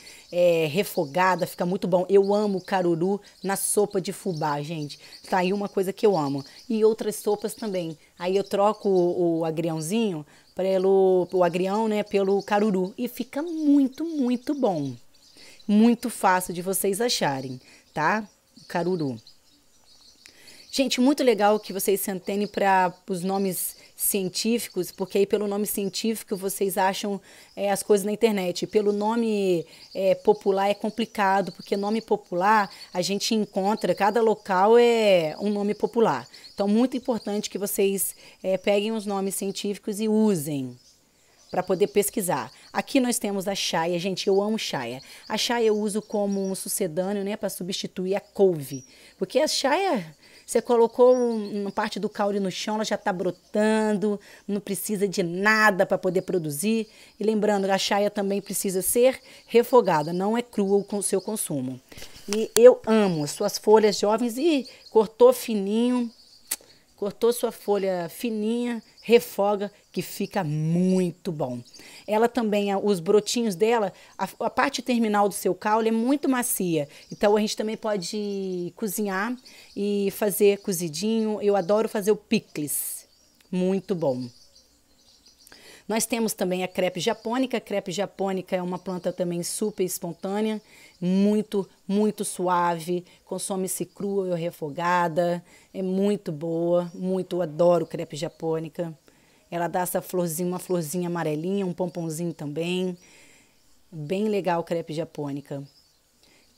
refogada, fica muito bom. Eu amo caruru na sopa de fubá, gente. Tá aí uma coisa que eu amo. E outras sopas também. Aí eu troco o agriãozinho, o agrião, né, pelo caruru. E fica muito, muito bom. Muito fácil de vocês acharem, tá? O caruru. Gente, muito legal que vocês se atenem para os nomes científicos, porque aí pelo nome científico vocês acham as coisas na internet. Pelo nome popular é complicado, porque nome popular a gente encontra, cada local é um nome popular. Então, muito importante que vocês peguem os nomes científicos e usem para poder pesquisar. Aqui nós temos a chaia. Gente, eu amo chaia. A chaia eu uso como um sucedâneo, né, para substituir a couve, porque a chaia, você colocou uma parte do caule no chão, ela já está brotando, não precisa de nada para poder produzir. E lembrando, a chaia também precisa ser refogada, não é crua o seu consumo. E eu amo suas folhas jovens. E cortou fininho, cortou sua folha fininha, refoga, que fica muito bom. Ela também, os brotinhos dela, a parte terminal do seu caule é muito macia. Então, a gente também pode cozinhar e fazer cozidinho. Eu adoro fazer o picles. Muito bom. Nós temos também a crepe japônica. A crepe japônica é uma planta também super espontânea, muito, muito suave, consome-se crua ou refogada, é muito boa, muito, eu adoro crepe japônica. Ela dá essa florzinha, uma florzinha amarelinha, um pomponzinho também, bem legal crepe japônica.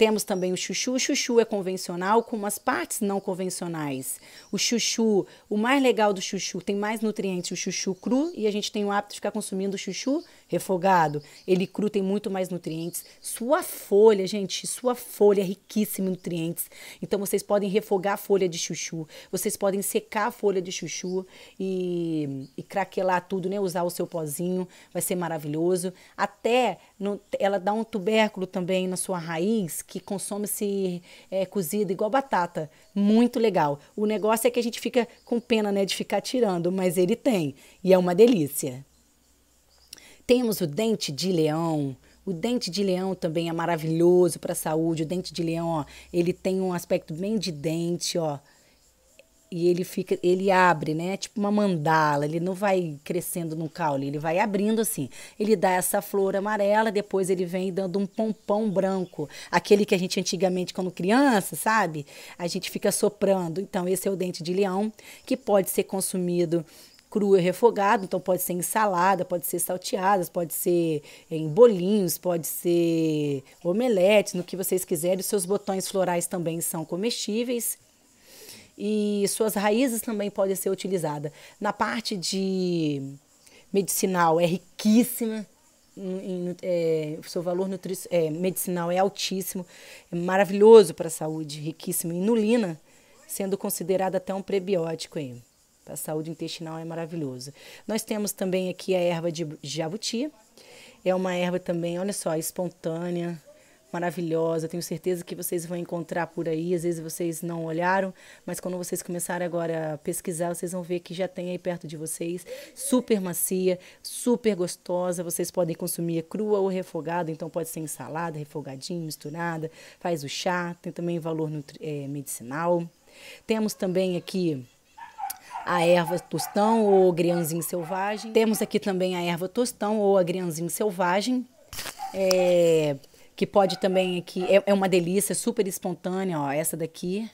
Temos também o chuchu é convencional com umas partes não convencionais. O chuchu, o mais legal do chuchu, tem mais nutrientes o chuchu cru e a gente tem o hábito de ficar consumindo o chuchu refogado. Ele cru tem muito mais nutrientes. Sua folha, gente, sua folha é riquíssima em nutrientes. Então vocês podem refogar a folha de chuchu, vocês podem secar a folha de chuchu e craquelar tudo, né? Usar o seu pozinho, vai ser maravilhoso. Até ela dá um tubérculo também na sua raiz que consome-se cozido igual batata. Muito legal. O negócio é que a gente fica com pena, né, de ficar tirando, mas ele tem e é uma delícia. Temos o dente de leão. O dente de leão também é maravilhoso para a saúde. O dente de leão, ó, ele tem um aspecto bem de dente, ó. E ele abre, né? Tipo uma mandala. Ele não vai crescendo no caule, ele vai abrindo assim. Ele dá essa flor amarela, depois ele vem dando um pompom branco. Aquele que a gente antigamente, quando criança, sabe? A gente fica soprando. Então, esse é o dente de leão, que pode ser consumido cru e refogado, então pode ser em salada, pode ser salteadas, pode ser em bolinhos, pode ser omeletes, no que vocês quiserem. Os seus botões florais também são comestíveis e suas raízes também podem ser utilizadas. Na parte de medicinal é riquíssima, o seu valor medicinal é altíssimo, é maravilhoso para a saúde, riquíssimo em inulina, sendo considerado até um prebiótico aí. Para a saúde intestinal é maravilhoso. Nós temos também aqui a erva de jabuti. É uma erva também, olha só, espontânea, maravilhosa. Tenho certeza que vocês vão encontrar por aí. Às vezes vocês não olharam, mas quando vocês começarem agora a pesquisar, vocês vão ver que já tem aí perto de vocês. Super macia, super gostosa. Vocês podem consumir crua ou refogada, então pode ser em salada, refogadinho, misturada. Faz o chá, tem também valor medicinal. Temos também aqui a erva tostão ou agriãozinho selvagem. Temos aqui também a erva tostão ou agriãozinho selvagem, que pode também aqui, é uma delícia, super espontânea, ó, essa daqui,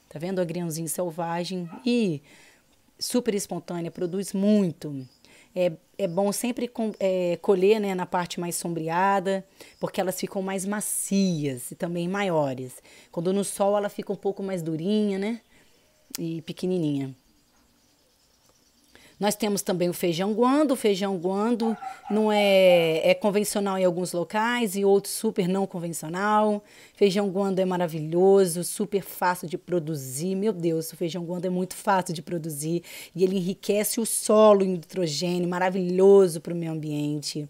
tá vendo? O agriãozinho selvagem e super espontânea, produz muito. É bom sempre colher, né, na parte mais sombreada, porque elas ficam mais macias e também maiores. Quando no sol ela fica um pouco mais durinha, né, e pequenininha. Nós temos também o feijão guando. O feijão guando não é convencional em alguns locais e outros super não convencional. Feijão guando é maravilhoso, super fácil de produzir. Meu Deus, o feijão guando é muito fácil de produzir e ele enriquece o solo em nitrogênio, maravilhoso para o meio ambiente.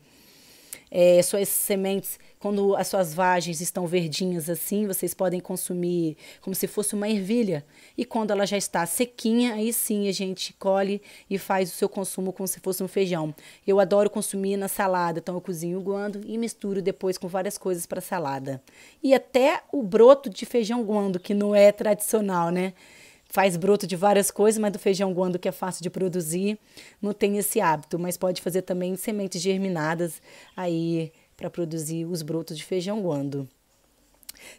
Suas sementes, quando as suas vagens estão verdinhas assim, vocês podem consumir como se fosse uma ervilha. E quando ela já está sequinha, aí sim a gente colhe e faz o seu consumo como se fosse um feijão. Eu adoro consumir na salada, então eu cozinho o guando e misturo depois com várias coisas para salada. E até o broto de feijão guando, que não é tradicional, né? Faz broto de várias coisas, mas do feijão guando, que é fácil de produzir, não tem esse hábito. Mas pode fazer também sementes germinadas aí para produzir os brotos de feijão guando.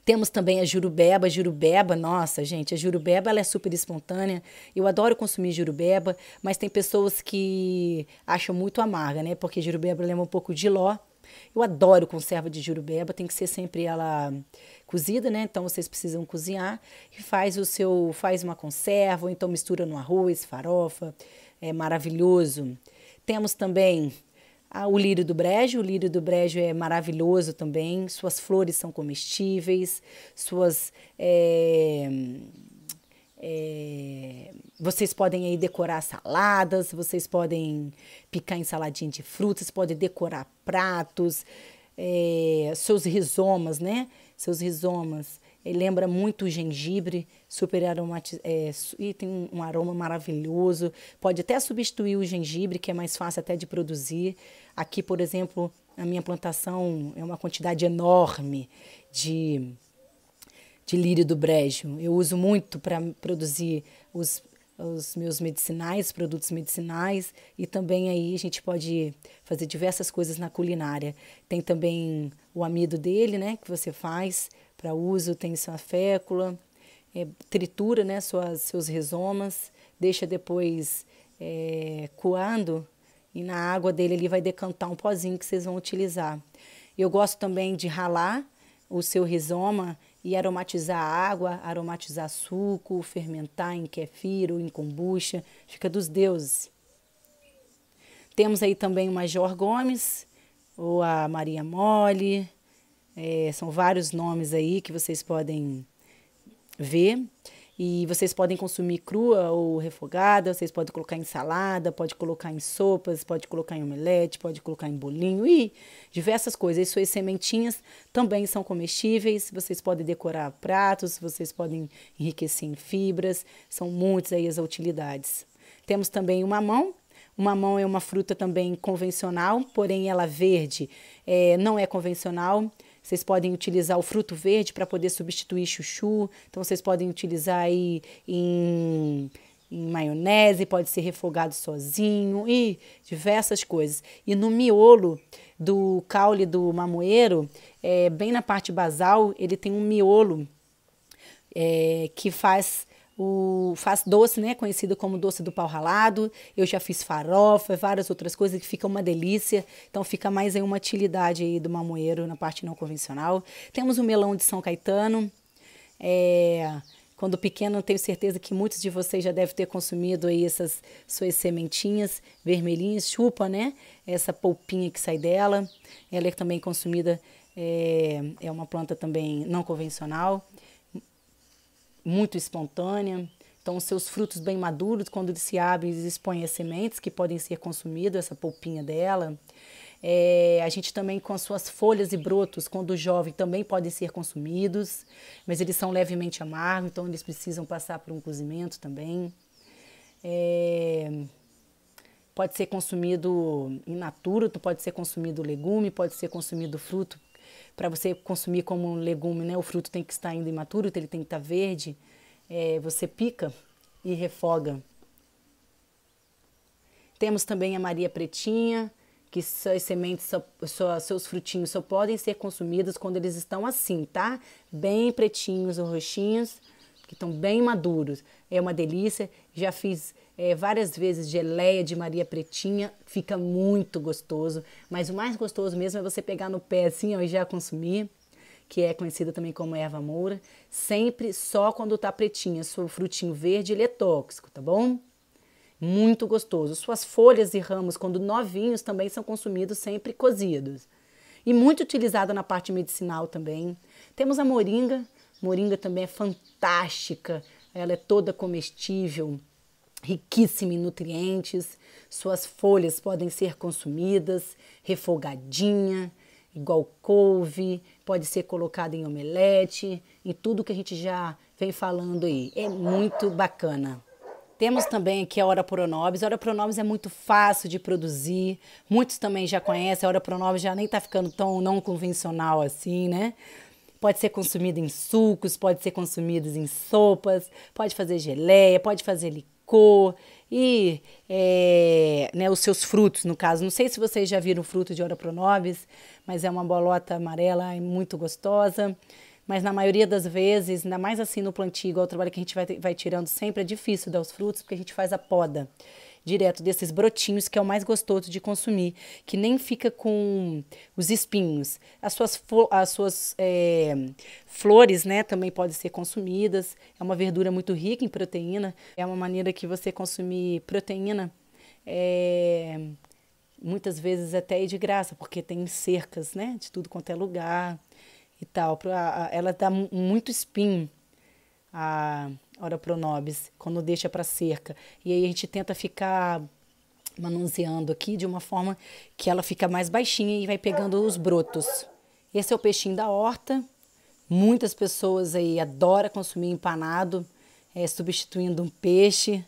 Temos também a jurubeba. Jurubeba, nossa, gente, a jurubeba ela é super espontânea. Eu adoro consumir jurubeba, mas tem pessoas que acham muito amarga, né? Porque jurubeba lembra um pouco de ló. Eu adoro conserva de jurubeba, tem que ser sempre ela cozida, né? Então vocês precisam cozinhar e faz uma conserva, ou então mistura no arroz, farofa, é maravilhoso. Temos também o lírio do brejo. O lírio do brejo é maravilhoso também, suas flores são comestíveis, vocês podem aí decorar saladas, vocês podem picar em saladinha de frutas, podem decorar pratos, seus rizomas, né? Seus rizomas, lembra muito o gengibre, super aromatizado, e tem um aroma maravilhoso. Pode até substituir o gengibre, que é mais fácil até de produzir. Aqui, por exemplo, a minha plantação é uma quantidade enorme de lírio do brejo. Eu uso muito para produzir os meus medicinais, produtos medicinais, e também aí a gente pode fazer diversas coisas na culinária. Tem também o amido dele, né, que você faz para uso, tem sua fécula, tritura, né, seus rizomas, deixa depois coando, e na água dele ele vai decantar um pozinho que vocês vão utilizar. Eu gosto também de ralar o seu rizoma e aromatizar a água, aromatizar suco, fermentar em kefir ou em kombucha, fica dos deuses. Temos aí também o Major Gomes, ou a Maria Mole, são vários nomes aí que vocês podem ver. E vocês podem consumir crua ou refogada, vocês podem colocar em salada, pode colocar em sopas, pode colocar em omelete, pode colocar em bolinho e diversas coisas. E suas sementinhas também são comestíveis, vocês podem decorar pratos, vocês podem enriquecer em fibras, são muitas aí as utilidades. Temos também o mamão. O mamão é uma fruta também convencional, porém ela verde não é convencional. Vocês podem utilizar o fruto verde para poder substituir chuchu. Então, vocês podem utilizar aí em maionese, pode ser refogado sozinho e diversas coisas. E no miolo do caule do mamoeiro, bem na parte basal, ele tem um miolo que faz doce, né? Conhecido como doce do pau ralado. Eu já fiz farofa, várias outras coisas que ficam uma delícia. Então fica mais aí uma utilidade aí do mamoeiro na parte não convencional. Temos o melão de São Caetano. Quando pequeno, tenho certeza que muitos de vocês já devem ter consumido aí essas suas sementinhas vermelhinhas, chupa, né? Essa polpinha que sai dela. Ela é também consumida, é uma planta também não convencional, muito espontânea. Então, os seus frutos bem maduros, quando eles se abrem, eles expõem as sementes que podem ser consumidas, essa polpinha dela. A gente também, com as suas folhas e brotos, quando jovem, também podem ser consumidos, mas eles são levemente amargos, então eles precisam passar por um cozimento também. Pode ser consumido in natura, pode ser consumido legume, pode ser consumido fruto. Para você consumir como um legume, né? O fruto tem que estar ainda imaturo, ele tem que estar verde. Você pica e refoga. Temos também a Maria Pretinha, que suas sementes, seus frutinhos só podem ser consumidos quando eles estão assim, tá? Bem pretinhos ou roxinhos, que estão bem maduros. É uma delícia. Já fiz várias vezes geleia de Maria Pretinha, fica muito gostoso. Mas o mais gostoso mesmo é você pegar no pé assim ó, e já consumir, que é conhecida também como erva moura. Sempre só quando tá pretinha. Seu frutinho verde, ele é tóxico, tá bom? Muito gostoso. Suas folhas e ramos, quando novinhos, também são consumidos sempre cozidos. E muito utilizada na parte medicinal também. Temos a moringa. Moringa também é fantástica. Ela é toda comestível, riquíssima em nutrientes. Suas folhas podem ser consumidas, refogadinha, igual couve, pode ser colocada em omelete, em tudo que a gente já vem falando aí. É muito bacana. Temos também aqui a Ora Pronobis. A Ora Pronobis é muito fácil de produzir. Muitos também já conhecem. A Ora Pronobis já nem está ficando tão não convencional assim, né? Pode ser consumido em sucos, pode ser consumido em sopas, pode fazer geleia, pode fazer licor e né, os seus frutos, no caso. Não sei se vocês já viram o fruto de Ora Pronobis, mas é uma bolota amarela e muito gostosa. Mas na maioria das vezes, ainda mais assim no plantio, igual o trabalho que a gente vai tirando sempre, é difícil dar os frutos porque a gente faz a poda direto desses brotinhos, que é o mais gostoso de consumir, que nem fica com os espinhos. As suas flores, né, também podem ser consumidas. É uma verdura muito rica em proteína. É uma maneira que você consumir proteína muitas vezes até de graça, porque tem cercas, né, de tudo quanto é lugar e tal. Ela dá muito espinho, a Ora Pronobis, quando deixa para cerca. E aí a gente tenta ficar manuseando aqui de uma forma que ela fica mais baixinha e vai pegando os brotos. Esse é o peixinho da horta. Muitas pessoas aí adoram consumir empanado, substituindo um peixe.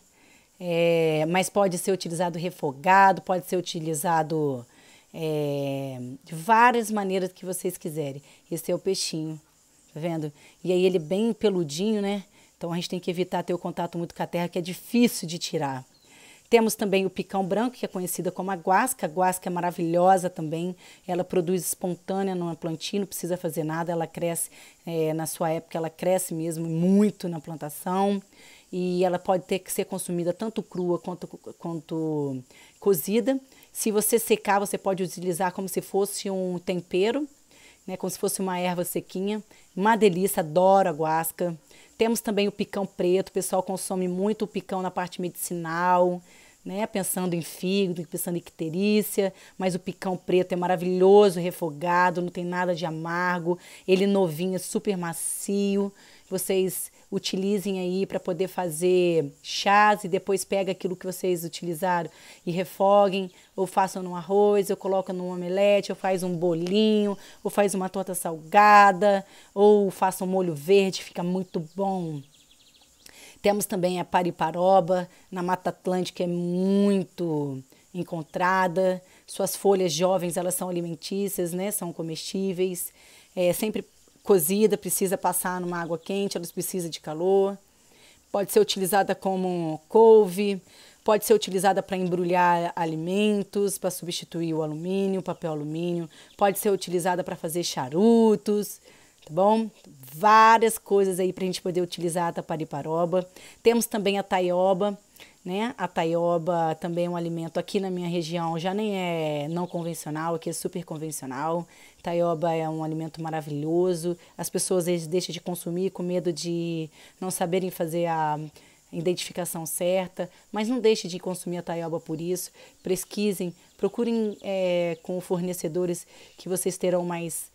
Mas pode ser utilizado refogado, pode ser utilizado de várias maneiras que vocês quiserem. Esse é o peixinho, tá vendo? E aí ele bem peludinho, né? Então a gente tem que evitar ter o contato muito com a terra, que é difícil de tirar. Temos também o picão branco, que é conhecida como a guasca. A guasca é maravilhosa também. Ela produz espontânea numa plantinha, não precisa fazer nada. Ela cresce, na sua época, ela cresce mesmo muito na plantação. E ela pode ter que ser consumida tanto crua quanto cozida. Se você secar, você pode utilizar como se fosse um tempero, né, como se fosse uma erva sequinha. Uma delícia, adoro a guasca. Temos também o picão preto, o pessoal consome muito o picão na parte medicinal, né, pensando em fígado, pensando em icterícia, mas o picão preto é maravilhoso, refogado, não tem nada de amargo, ele novinho, super macio. Vocês utilizem aí para poder fazer chás e depois pega aquilo que vocês utilizaram e refoguem, ou façam no arroz, ou colocam num omelete, ou faz um bolinho, ou faz uma torta salgada, ou façam molho verde, fica muito bom. Temos também a pariparoba, na Mata Atlântica é muito encontrada. Suas folhas jovens, elas são alimentícias, né? São comestíveis. Sempre cozida, precisa passar numa água quente, elas precisam de calor. Pode ser utilizada como couve, pode ser utilizada para embrulhar alimentos, para substituir o alumínio, o papel alumínio. Pode ser utilizada para fazer charutos. Tá bom? Várias coisas aí para a gente poder utilizar a tapariparoba. Temos também a taioba, né? A taioba também é um alimento aqui na minha região, já nem é não convencional, aqui é super convencional. Taioba é um alimento maravilhoso. As pessoas às vezes deixam de consumir com medo de não saberem fazer a identificação certa, mas não deixe de consumir a taioba por isso. Pesquisem, procurem com fornecedores que vocês terão mais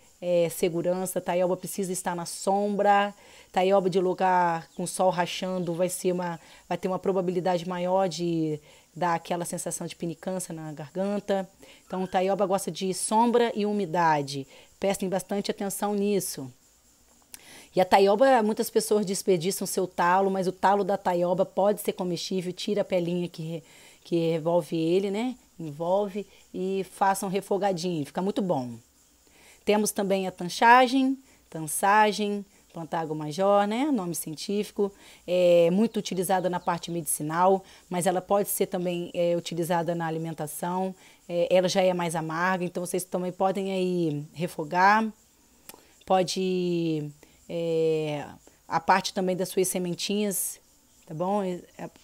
segurança. Taioba precisa estar na sombra. Taioba de lugar com sol rachando vai ter uma probabilidade maior de dar aquela sensação de pinicância na garganta. Então, taioba gosta de sombra e umidade. Prestem bastante atenção nisso. E a taioba, muitas pessoas desperdiçam seu talo, mas o talo da taioba pode ser comestível. Tira a pelinha que revolve ele, né? Envolve e faça um refogadinho. Fica muito bom. Temos também a tanchagem, Plantago major, né? Nome científico, é muito utilizada na parte medicinal, mas ela pode ser também utilizada na alimentação. Ela já é mais amarga, então vocês também podem aí refogar. Pode a parte também das suas sementinhas, tá bom?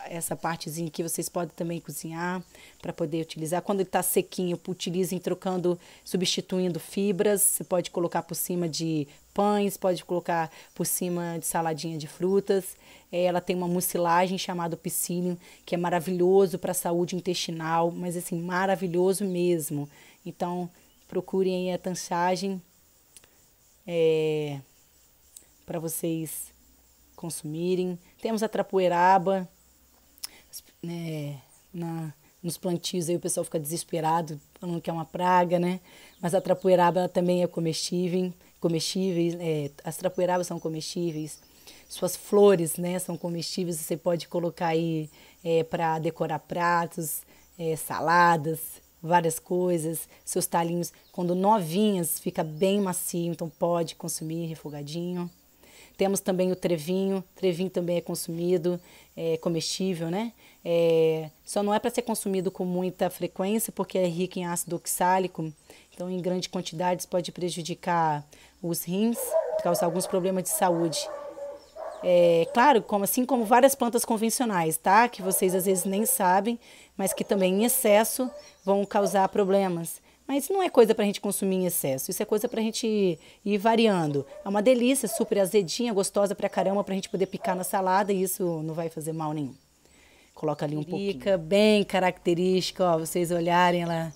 Essa partezinha que vocês podem também cozinhar para poder utilizar. Quando ele está sequinho, utilizem trocando, substituindo fibras. Você pode colocar por cima de pães, pode colocar por cima de saladinha de frutas. Ela tem uma mucilagem chamada psyllium, que é maravilhoso para a saúde intestinal, mas assim, maravilhoso mesmo. Então, procurem aí a tanchagem para vocês consumirem. Temos a trapoeraba, né, nos plantios aí o pessoal fica desesperado falando que é uma praga, né? Mas a trapoeraba ela também é comestíveis, as trapoerabas são comestíveis. Suas flores, né, são comestíveis, você pode colocar aí para decorar pratos, saladas, várias coisas. Seus talinhos, quando novinhas, fica bem macio, então pode consumir refogadinho. Temos também o trevinho também é consumido, comestível, né? Só não é para ser consumido com muita frequência, porque é rico em ácido oxálico, então em grandes quantidades pode prejudicar os rins, causar alguns problemas de saúde. Claro, assim como várias plantas convencionais, tá? Que vocês às vezes nem sabem, mas que também em excesso vão causar problemas. Mas não é coisa para a gente consumir em excesso, isso é coisa para a gente ir variando. É uma delícia, super azedinha, gostosa pra caramba, para a gente poder picar na salada e isso não vai fazer mal nenhum. Coloca ali um pouquinho. Bem característica, ó, vocês olharem ela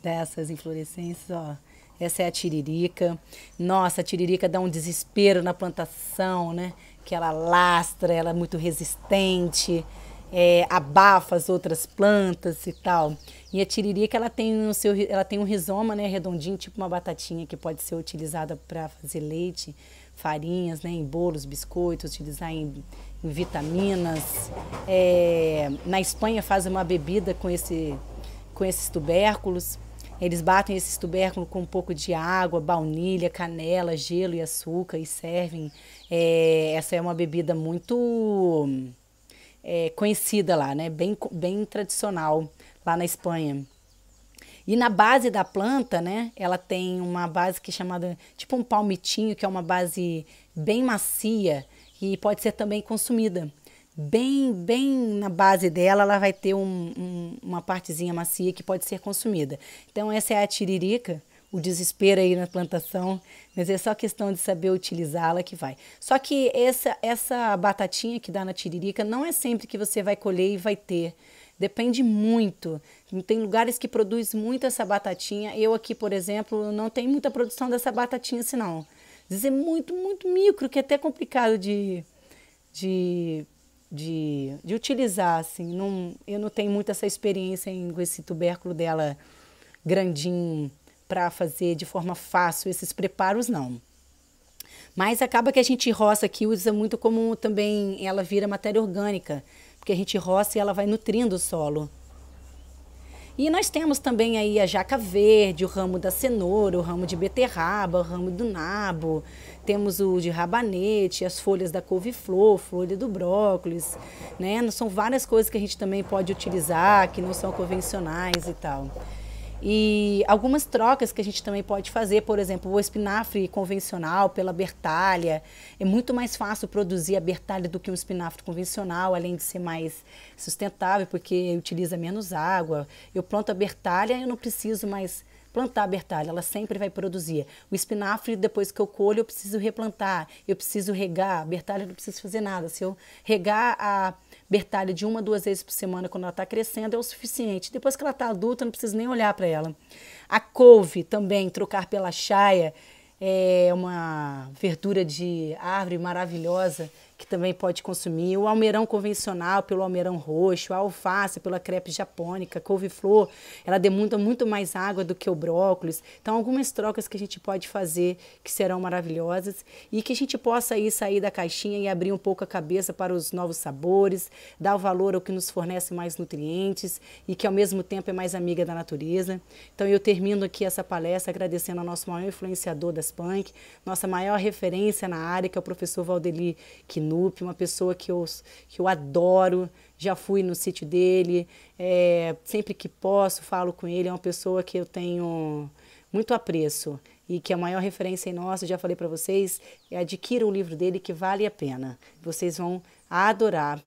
dessas inflorescências, ó. Essa é a tiririca. Nossa, a tiririca dá um desespero na plantação, né? Que ela lastra, ela é muito resistente, abafa as outras plantas e tal. E a tiririca ela tem um rizoma, né, redondinho, tipo uma batatinha, que pode ser utilizada para fazer leite, farinhas, né, em bolos, biscoitos, utilizar em vitaminas. Na Espanha fazem uma bebida com esses tubérculos. Eles batem esses tubérculos com um pouco de água, baunilha, canela, gelo e açúcar e servem. Essa é uma bebida muito conhecida lá, né? Bem tradicional lá na Espanha. E na base da planta, né? Ela tem uma base que é chamada tipo um palmitinho, que é uma base bem macia e pode ser também consumida. Bem na base dela, ela vai ter uma partezinha macia que pode ser consumida. Então essa é a tiririca, o desespero aí na plantação, mas é só questão de saber utilizá-la que vai. Só que essa batatinha que dá na tiririca não é sempre que você vai colher e vai ter. Depende muito. Tem lugares que produzem muito essa batatinha. Eu aqui, por exemplo, não tenho muita produção dessa batatinha assim, não. Às vezes é muito, muito micro, que é até complicado de utilizar, assim. Eu não tenho muito essa experiência com esse tubérculo dela grandinho para fazer de forma fácil esses preparos, não. Mas acaba que a gente roça aqui, usa muito como também ela vira matéria orgânica, porque a gente roça e ela vai nutrindo o solo. E nós temos também aí a jaca verde, o ramo da cenoura, o ramo de beterraba, o ramo do nabo, temos o de rabanete, as folhas da couve-flor, folha do brócolis, né? São várias coisas que a gente também pode utilizar, que não são convencionais e tal. E algumas trocas que a gente também pode fazer, por exemplo, o espinafre convencional pela bertalha. É muito mais fácil produzir a bertalha do que um espinafre convencional, além de ser mais sustentável, porque utiliza menos água. Eu planto a bertalha, eu não preciso mais plantar a bertalha, ela sempre vai produzir. O espinafre, depois que eu colho, eu preciso replantar, eu preciso regar. A bertalha eu não preciso fazer nada. Se eu regar a bertalha de 1 a 2 vezes por semana quando ela está crescendo é o suficiente. Depois que ela está adulta, eu não preciso nem olhar para ela. A couve também, trocar pela chaia, é uma verdura de árvore maravilhosa que também pode consumir. O almeirão convencional pelo almeirão roxo, a alface pela crepe japônica, a couve-flor, ela demanda muito mais água do que o brócolis. Então, algumas trocas que a gente pode fazer que serão maravilhosas e que a gente possa aí sair da caixinha e abrir um pouco a cabeça para os novos sabores, dar o valor ao que nos fornece mais nutrientes e que ao mesmo tempo é mais amiga da natureza. Então, eu termino aqui essa palestra agradecendo ao nosso maior influenciador das punk, nossa maior referência na área, que é o professor Valdeli Knupp, uma pessoa que eu adoro, já fui no sítio dele, sempre que posso falo com ele, é uma pessoa que eu tenho muito apreço e que a maior referência em nossa, já falei para vocês, adquira o livro dele que vale a pena, vocês vão adorar.